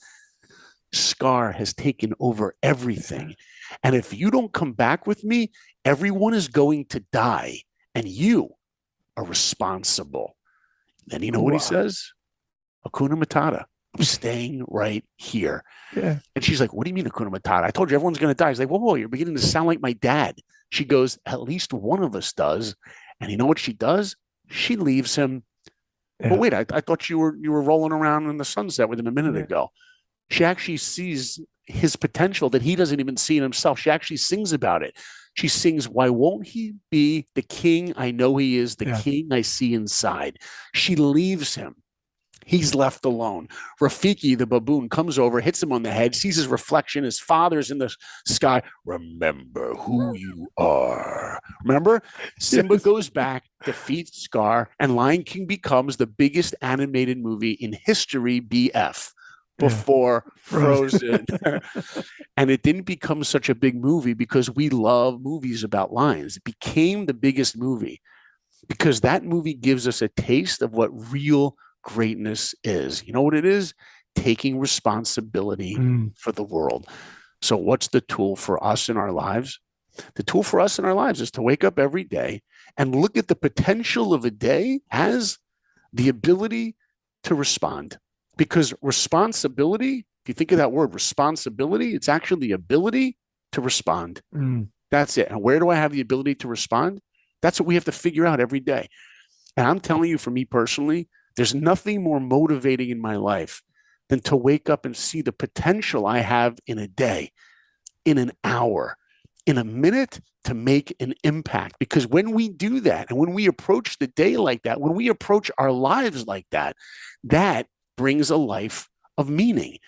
Scar has taken over everything. And if you don't come back with me, everyone is going to die. And you are responsible." Then you know what he says? Hakuna Matata. I'm staying right here. Yeah. And she's like, "What do you mean Hakuna Matata? I told you everyone's going to die." He's like, "Whoa, whoa, you're beginning to sound like my dad." She goes, "At least one of us does." And you know what she does? She leaves him. Yeah. But wait, I thought you were rolling around in the sunset with him a minute Yeah. ago. She actually sees his potential that he doesn't even see in himself. She actually sings about it. She sings, "Why won't he be the king I know he is, the king I see inside?" She leaves him. He's left alone. Rafiki, the baboon, comes over, hits him on the head, sees his reflection. His father's in the sky. "Remember who you are." Remember? Simba goes back, defeats Scar, and Lion King becomes the biggest animated movie in history, BF, before Frozen. And it didn't become such a big movie because we love movies about lions. It became the biggest movie because that movie gives us a taste of what real greatness is. You know what it is? Taking responsibility for the world. So, what's the tool for us in our lives? The tool for us in our lives is to wake up every day and look at the potential of a day as the ability to respond. Because responsibility, if you think of that word responsibility, it's actually the ability to respond. That's it. And where do I have the ability to respond? That's what we have to figure out every day. And I'm telling you, for me personally, there's nothing more motivating in my life than to wake up and see the potential I have in a day, in an hour, in a minute to make an impact. Because when we do that, and when we approach the day like that, when we approach our lives like that, that brings a life of meaning.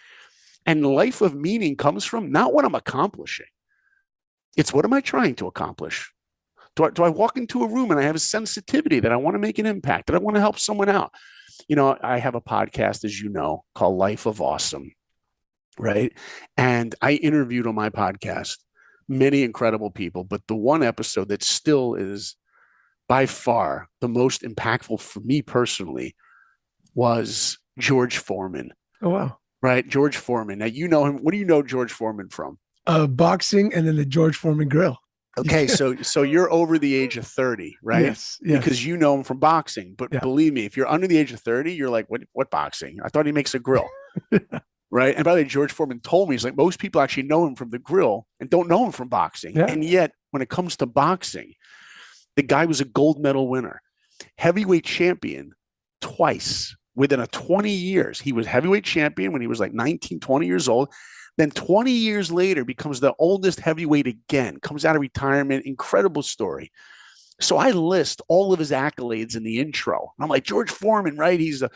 And the life of meaning comes from not what I'm accomplishing. It's what am I trying to accomplish? Do I walk into a room and I have a sensitivity that I want to make an impact, that I want to help someone out? You know, I have a podcast, as you know, called Life of Awesome, right? And I interviewed on my podcast many incredible people, but the one episode that still is by far the most impactful for me personally was George Foreman. Oh, wow. Right? George Foreman. Now, you know him. What do you know George Foreman from? Boxing and then the George Foreman grill. Okay, so you're over the age of 30, right? Yes. Because you know him from boxing. But believe me, if you're under the age of 30, you're like, what boxing? I thought he makes a grill. Right? And by the way, George Foreman told me, he's like, most people actually know him from the grill and don't know him from boxing. Yeah. And yet, when it comes to boxing, the guy was a gold medal winner, heavyweight champion twice within a 20 years. He was heavyweight champion when he was like 19, 20 years old. Then 20 years later becomes the oldest heavyweight again, comes out of retirement. Incredible story. So I list all of his accolades in the intro. I'm like, George Foreman, right? He's a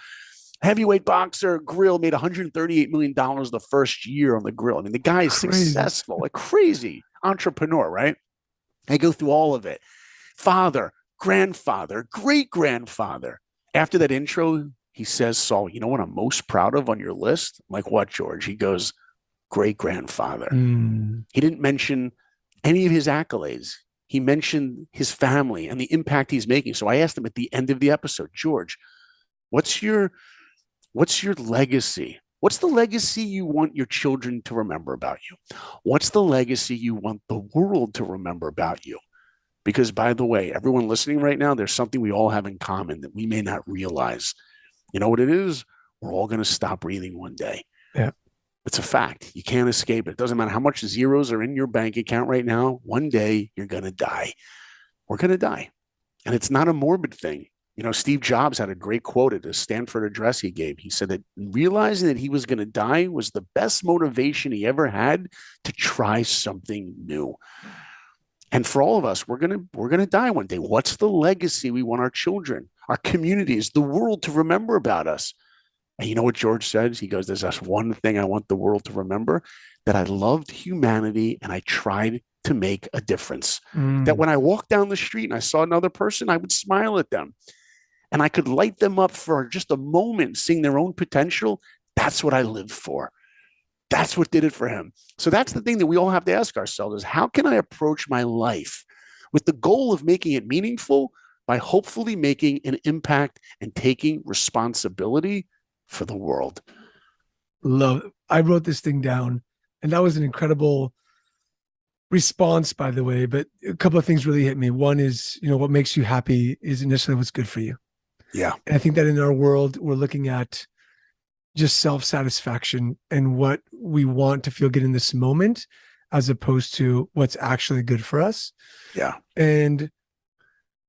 heavyweight boxer, grill, made $138 million the first year on the grill. I mean, the guy is successful, a crazy entrepreneur, right? I go through all of it. Father, grandfather, great-grandfather. After that intro, he says, "Saul, you know what I'm most proud of on your list?" I'm like, "What, George?" He goes, "Great-grandfather." He didn't mention any of his accolades. He mentioned his family and the impact he's making. So I asked him at the end of the episode, "George, what's your legacy? What's the legacy you want your children to remember about you? What's the legacy you want the world to remember about you?" Because, by the way, everyone listening right now, there's something we all have in common that we may not realize. You know what it is? We're all going to stop breathing one day. Yeah. It's a fact. You can't escape it. It doesn't matter how much zeros are in your bank account right now. One day you're going to die. We're going to die. And it's not a morbid thing. Steve Jobs had a great quote at a Stanford address he gave. He said that realizing that he was going to die was the best motivation he ever had to try something new. And for all of us, we're gonna die one day. What's the legacy we want our children, our communities, the world to remember about us? And you know what George says? He goes, "There's just one thing I want the world to remember: that I loved humanity and I tried to make a difference. That when I walked down the street and I saw another person, I would smile at them, and I could light them up for just a moment, seeing their own potential. That's what I lived for." That's what did it for him. So that's the thing that we all have to ask ourselves: is how can I approach my life with the goal of making it meaningful by hopefully making an impact and taking responsibility for the world? Love it. I wrote this thing down, and that was an incredible response, by the way. But a couple of things really hit me. One is, what makes you happy is initially what's good for you. Yeah. And I think that in our world, we're looking at just self-satisfaction and what we want to feel good in this moment, as opposed to what's actually good for us. Yeah. And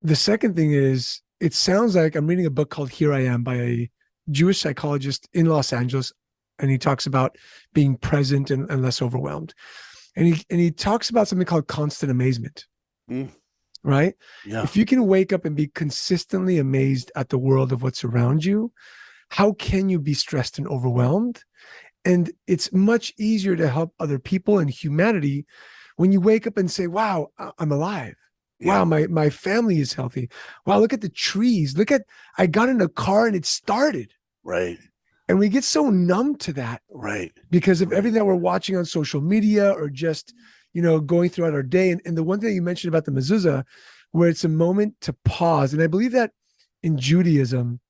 the second thing is, it sounds like I'm reading a book called Here I Am by a Jewish psychologist in Los Angeles. And he talks about being present and less overwhelmed. And he talks about something called constant amazement. Right? Yeah. If you can wake up and be consistently amazed at the world of what's around you, how can you be stressed and overwhelmed? And it's much easier to help other people and humanity when you wake up and say, wow, I'm alive. Yeah. Wow, my family is healthy. Wow, look at the trees. I got in a car and it started. Right. And we get so numb to that. Right. Because of everything that we're watching on social media, or just, going throughout our day. And the one thing you mentioned about the mezuzah, where it's a moment to pause. And I believe that in Judaism,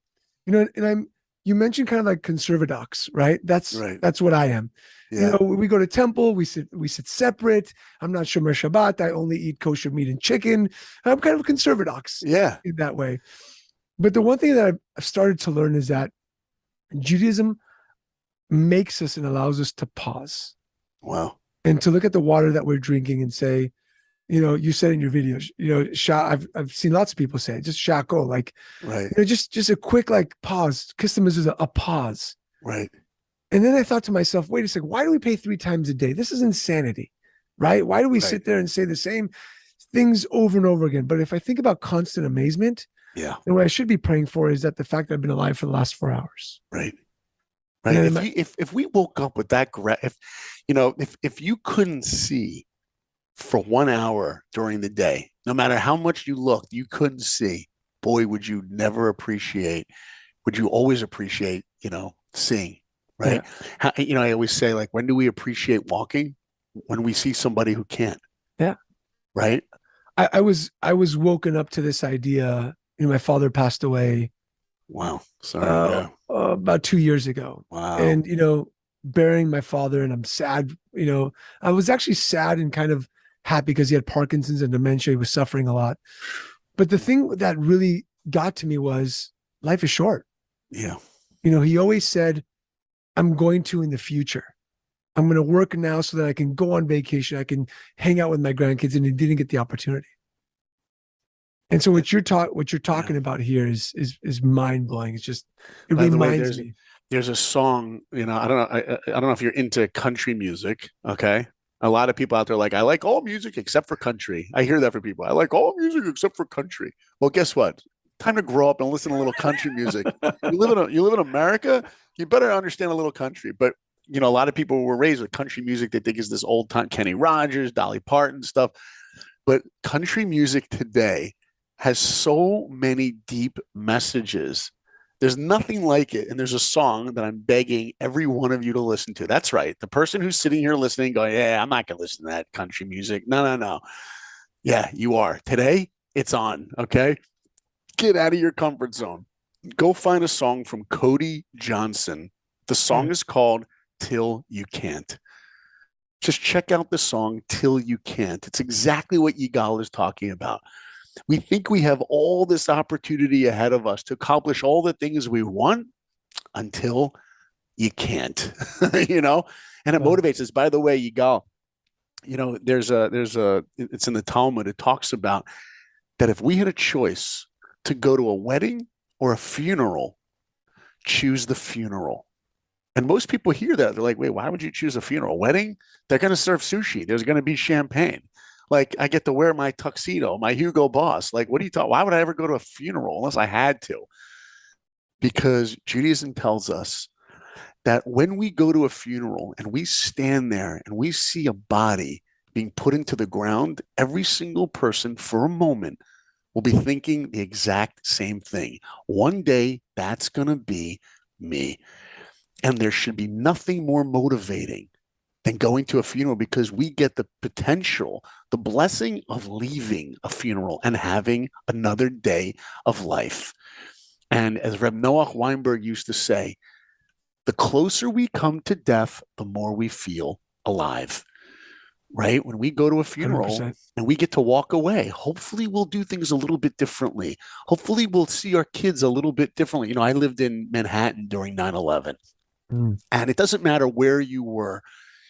you mentioned kind of like conservadox, right? That's what I am. Yeah. We go to temple, we sit separate. I'm not Shomer Shabbat. I only eat kosher meat and chicken. I'm kind of a conservadox. Yeah. In that way. But the one thing that I've started to learn is that Judaism makes us and allows us to pause. Wow. And to look at the water that we're drinking and say, you said in your videos, I've seen lots of people say it, just shako, like, right. Just a quick pause. Kistam is a pause. Right. And then I thought to myself, wait a second, why do we pay 3 times a day? This is insanity, right? Why do we sit there and say the same things over and over again? But if I think about constant amazement, then what I should be praying for is that the fact that I've been alive for the last 4 hours. Right. Right. If we woke up with that, if you couldn't see for 1 hour during the day, no matter how much you looked, you couldn't see, boy, would you always appreciate, seeing, right? Yeah. I always say, like, when do we appreciate walking? When we see somebody who can't. Yeah. Right. I was woken up to this idea. My father passed away. Wow. Sorry. About 2 years ago. Wow. And, burying my father, and I'm sad, I was actually sad and kind of happy because he had Parkinson's and dementia. He was suffering a lot. But the thing that really got to me was life is short. Yeah. He always said, I'm going to in the future. I'm going to work now so that I can go on vacation. I can hang out with my grandkids, and he didn't get the opportunity. And so what you're talking about here is mind blowing. It's just, it reminds me. There's a song, I don't know if you're into country music. Okay. A lot of people out there are like, I like all music except for country. I hear that from people. I like all music except for country. Well, guess what? Time to grow up and listen to a little country music. You live in America, you better understand a little country. But a lot of people were raised with country music. They think is this old time Kenny Rogers, Dolly Parton stuff. But country music today has so many deep messages. There's nothing like it. And there's a song that I'm begging every one of you to listen to. That's right. The person who's sitting here listening going, yeah, I'm not going to listen to that country music. No. Yeah, you are. Today, it's on. Okay. Get out of your comfort zone. Go find a song from Cody Johnson. The song is called Til You Can't. Just check out the song Til You Can't. It's exactly what Yigal is talking about. We think we have all this opportunity ahead of us to accomplish all the things we want until you can't, and it motivates us. By the way, Yigal, it's in the Talmud. It talks about that if we had a choice to go to a wedding or a funeral, choose the funeral. And most people hear that. They're like, wait, why would you choose a funeral? Wedding? They're going to serve sushi. There's going to be champagne. Like, I get to wear my tuxedo, my Hugo Boss. Like, what are you talking? Why would I ever go to a funeral unless I had to? Because Judaism tells us that when we go to a funeral and we stand there and we see a body being put into the ground, every single person for a moment will be thinking the exact same thing. One day, that's going to be me. And there should be nothing more motivating than going to a funeral, because we get the potential, the blessing of leaving a funeral and having another day of life. And as Reb Noach Weinberg used to say, the closer we come to death, the more we feel alive. Right? When we go to a funeral 100%. and we get to walk away, hopefully we'll do things a little bit differently. Hopefully we'll see our kids a little bit differently. You know, I lived in Manhattan during 9/11, and it doesn't matter where you were.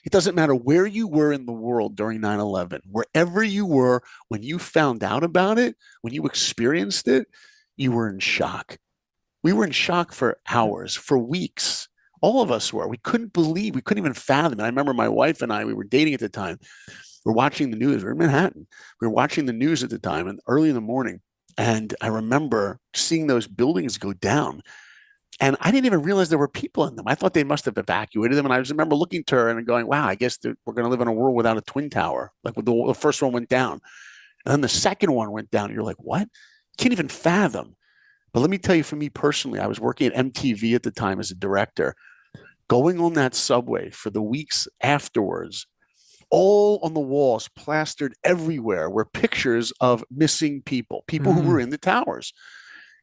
It doesn't matter where you were in the world during 9/11, wherever you were, when you found out about it, when you experienced it, you were in shock. We were in shock for hours, for weeks. All of us were. We couldn't believe, we couldn't even fathom it. I remember my wife and I, we were dating at the time. We're watching the news. We're in Manhattan. We were watching the news at the time, and early in the morning. And I remember seeing those buildings go down. And I didn't even realize there were people in them. I thought they must have evacuated them. And I just remember looking to her and going, wow, I guess we're going to live in a world without a twin tower. Like, the first one went down. And then the second one went down. You're like, what? Can't even fathom. But let me tell you, for me personally, I was working at MTV at the time as a director, going on that subway for the weeks afterwards. All on the walls, plastered everywhere, were pictures of missing people, people who were in the towers.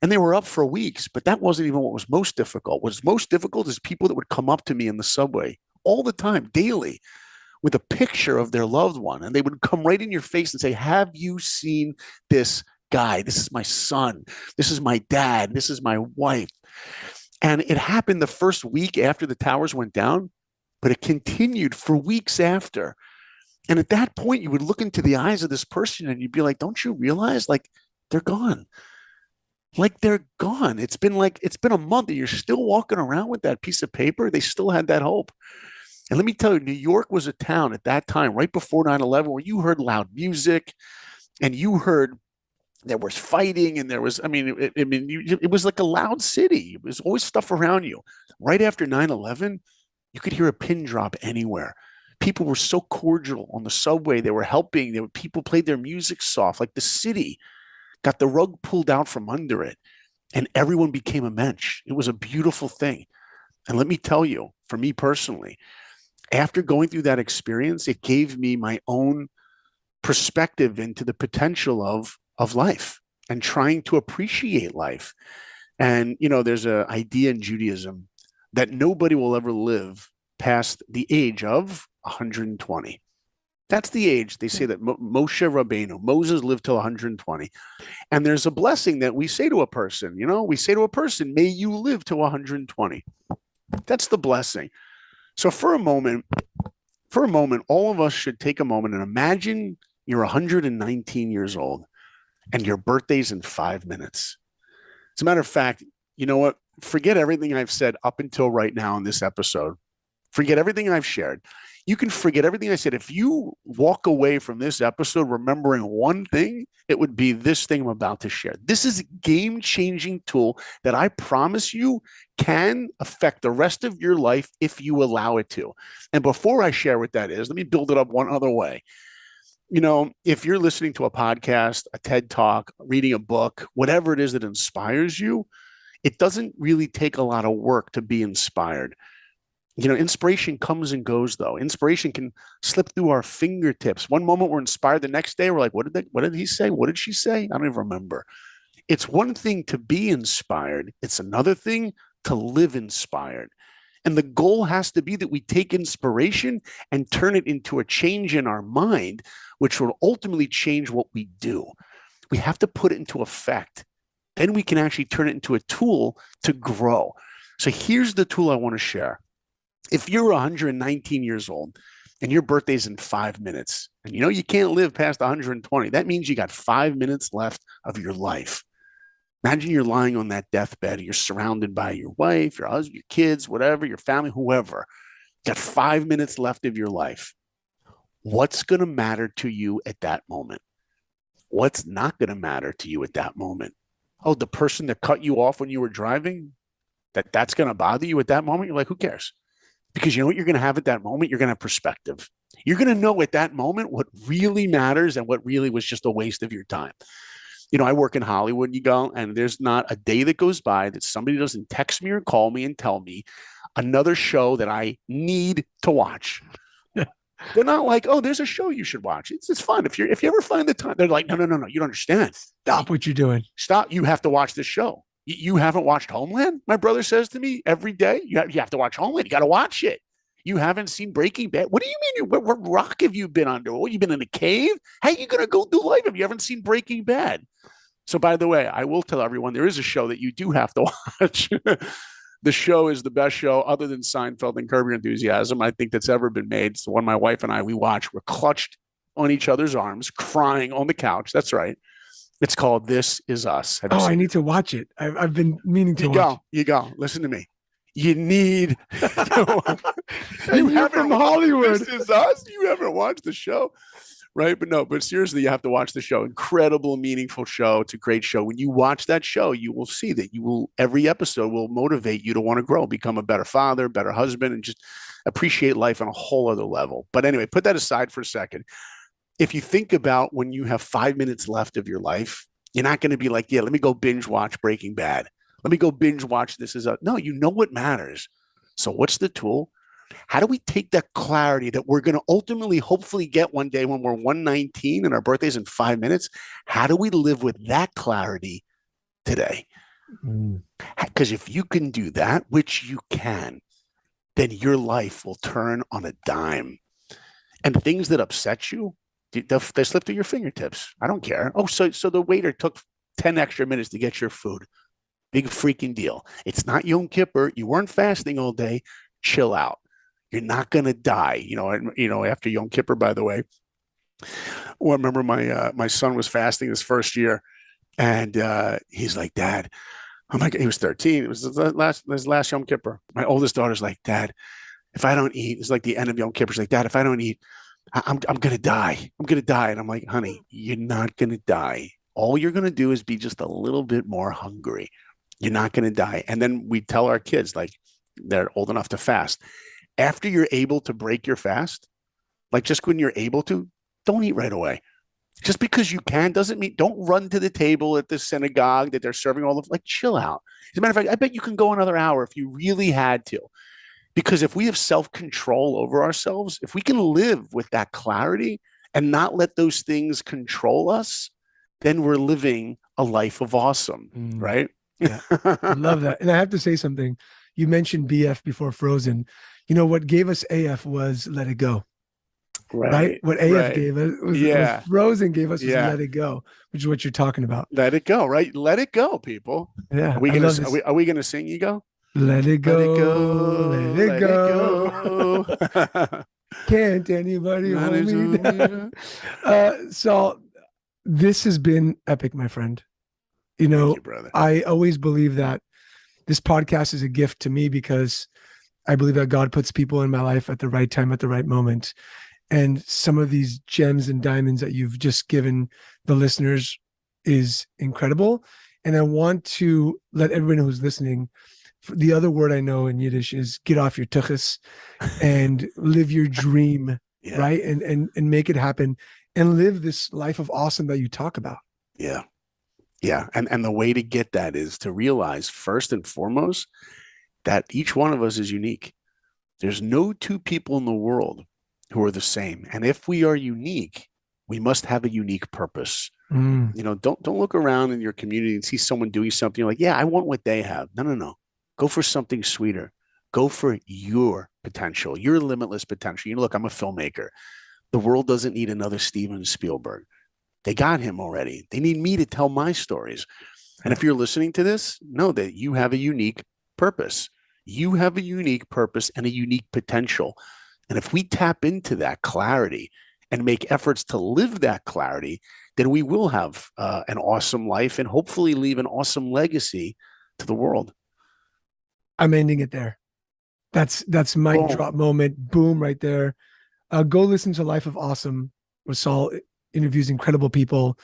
And they were up for weeks, but that wasn't even what was most difficult. What was most difficult is people that would come up to me in the subway all the time, daily, with a picture of their loved one. And they would come right in your face and say, have you seen this guy? This is my son. This is my dad. This is my wife. And it happened the first week after the towers went down, but it continued for weeks after. And at that point, you would look into the eyes of this person and you'd be like, don't you realize, like, they're gone? Like, they're gone. It's been a month and you're still walking around with that piece of paper. They still had that hope. And let me tell you, New York was a town at that time, right before 9/11, where you heard loud music and you heard there was fighting, and there was, it was like a loud city. It was always stuff around you. Right after 9/11, you could hear a pin drop anywhere. People were so cordial on the subway. They were helping. People played their music soft. Like, the city got the rug pulled out from under it, and everyone became a mensch. It was a beautiful thing. And let me tell you, for me personally, after going through that experience, it gave me my own perspective into the potential of life and trying to appreciate life. And, you know, there's an idea in Judaism that nobody will ever live past the age of 120. That's the age. They say that Moshe Rabbeinu, Moses, lived till 120. And there's a blessing that we say to a person, we say to a person, may you live to 120. That's the blessing. So for a moment, all of us should take a moment and imagine you're 119 years old and your birthday's in 5 minutes. As a matter of fact, you know what? Forget everything I've said up until right now in this episode. Forget everything I've shared. You can forget everything I said. If you walk away from this episode remembering one thing, it would be this thing I'm about to share. This is a game-changing tool that I promise you can affect the rest of your life if you allow it to. And before I share what that is, let me build it up one other way. If you're listening to a podcast, a TED Talk, reading a book, whatever it is that inspires you, it doesn't really take a lot of work to be inspired. Inspiration comes and goes, though. Inspiration can slip through our fingertips. One moment we're inspired, the next day we're like, what did he say? What did she say? I don't even remember. It's one thing to be inspired. It's another thing to live inspired. And the goal has to be that we take inspiration and turn it into a change in our mind, which will ultimately change what we do. We have to put it into effect. Then we can actually turn it into a tool to grow. So here's the tool I want to share. If you're 119 years old and your birthday's in 5 minutes, and you can't live past 120, that means you got 5 minutes left of your life. Imagine you're lying on that deathbed. You're surrounded by your wife, your husband, your kids, whatever, your family, whoever. Got 5 minutes left of your life. What's going to matter to you at that moment? What's not going to matter to you at that moment? Oh, the person that cut you off when you were driving, that's going to bother you at that moment? You're like, who cares? Because you know what you're going to have at that moment? You're going to have perspective. You're going to know at that moment what really matters and what really was just a waste of your time. You know, I work in Hollywood, you go, and there's not a day that goes by that somebody doesn't text me or call me and tell me another show that I need to watch. They're not like, oh, there's a show you should watch. It's fun. If you ever find the time, they're like, no, you don't understand. Stop what you're doing. Stop. You have to watch this show. You haven't watched Homeland? My brother says to me every day, you have to watch Homeland. You got to watch it. You haven't seen Breaking Bad? What do you mean? What rock have you been under? What, you been in a cave? How are you going to go through life if you haven't seen Breaking Bad? So, by the way, I will tell everyone there is a show that you do have to watch. The show is the best show other than Seinfeld and Curb Your Enthusiasm, I think, that's ever been made. It's the one my wife and I, we watch. We're clutched on each other's arms, crying on the couch. That's right. It's called This Is Us. I need to watch it. I've been meaning to watch. You go. Listen to me. You need to you haven't from Hollywood. This Is Us? You haven't watched the show? Right? But seriously, you have to watch the show. Incredible, meaningful show. It's a great show. When you watch that show, you will see that every episode will motivate you to want to grow, become a better father, better husband, and just appreciate life on a whole other level. But anyway, put that aside for a second. If you think about when you have 5 minutes left of your life, you're not going to be like, yeah, let me go binge watch Breaking Bad. Let me go binge watch This Is Us. No, you know what matters. So what's the tool? How do we take that clarity that we're going to ultimately, hopefully get one day when we're 119 and our birthday's in 5 minutes? How do we live with that clarity today? Because if you can do that, which you can, then your life will turn on a dime. And things that upset you, they slip through your fingertips. I don't care. Oh, so the waiter took 10 extra minutes to get your food. Big freaking deal. It's not Yom Kippur. You weren't fasting all day. Chill out. You're not going to die. After Yom Kippur, by the way. Well, I remember my son was fasting his first year, and he's like, Dad, I'm like, he was 13. It was his last Yom Kippur. My oldest daughter's like, Dad, if I don't eat, it's like the end of Yom Kippur. She's like, Dad, if I don't eat, I'm going to die. I'm going to die. And I'm like, honey, you're not going to die. All you're going to do is be just a little bit more hungry. You're not going to die. And then we tell our kids, like, they're old enough to fast. After you're able to break your fast, like just when you're able to, don't eat right away. Just because you can doesn't mean don't run to the table at the synagogue that they're serving all of, like, chill out. As a matter of fact, I bet you can go another hour if you really had to. Because if we have self-control over ourselves, if we can live with that clarity and not let those things control us, then we're living a life of awesome, right? Yeah, I love that. And I have to say something. You mentioned BF before Frozen. You know, what gave us AF was Let It Go. Right? What AF gave us was Frozen gave us was Let It Go, which is what you're talking about. Let it go, right? Let it go, people. Yeah. Are we gonna sing You Go? Let it go, let it go. Can't anybody hold me down? So this has been epic, my friend. You know, Thank you, brother. I always believe that this podcast is a gift to me because I believe that God puts people in my life at the right time, at the right moment. And some of these gems and diamonds that you've just given the listeners is incredible. And I want to let everyone who's listening, the other word I know in Yiddish is get off your tuchus and live your dream, right? And make it happen and live this life of awesome that you talk about. Yeah. Yeah. And the way to get that is to realize first and foremost that each one of us is unique. There's no two people in the world who are the same. And if we are unique, we must have a unique purpose. You know, don't look around in your community and see someone doing something. You're like, yeah, I want what they have. No. Go for something sweeter. Go for your potential, your limitless potential. You know, look, I'm a filmmaker. The world doesn't need another Steven Spielberg. They got him already. They need me to tell my stories. And if you're listening to this, know that you have a unique purpose. You have a unique purpose and a unique potential. And if we tap into that clarity and make efforts to live that clarity, then we will have an awesome life and hopefully leave an awesome legacy to the world. I'm ending it there. That's mic Boom. drop moment. Boom, right there. Go listen to Life of Awesome, where Saul interviews incredible people.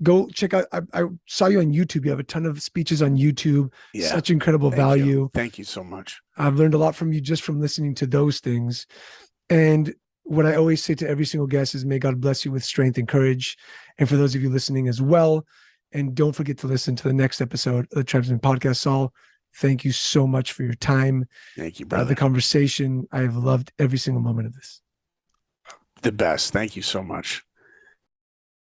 Go check out. I saw you on YouTube. You have a ton of speeches on YouTube. Yeah. Such incredible value. Thank you so much. I've learned a lot from you just from listening to those things. And what I always say to every single guest is, may God bless you with strength and courage. And for those of you listening as well, and don't forget to listen to the next episode of the Tribesmen podcast. Saul, thank you so much for your time. Thank you, brother. The conversation. I have loved every single moment of this. The best. Thank you so much.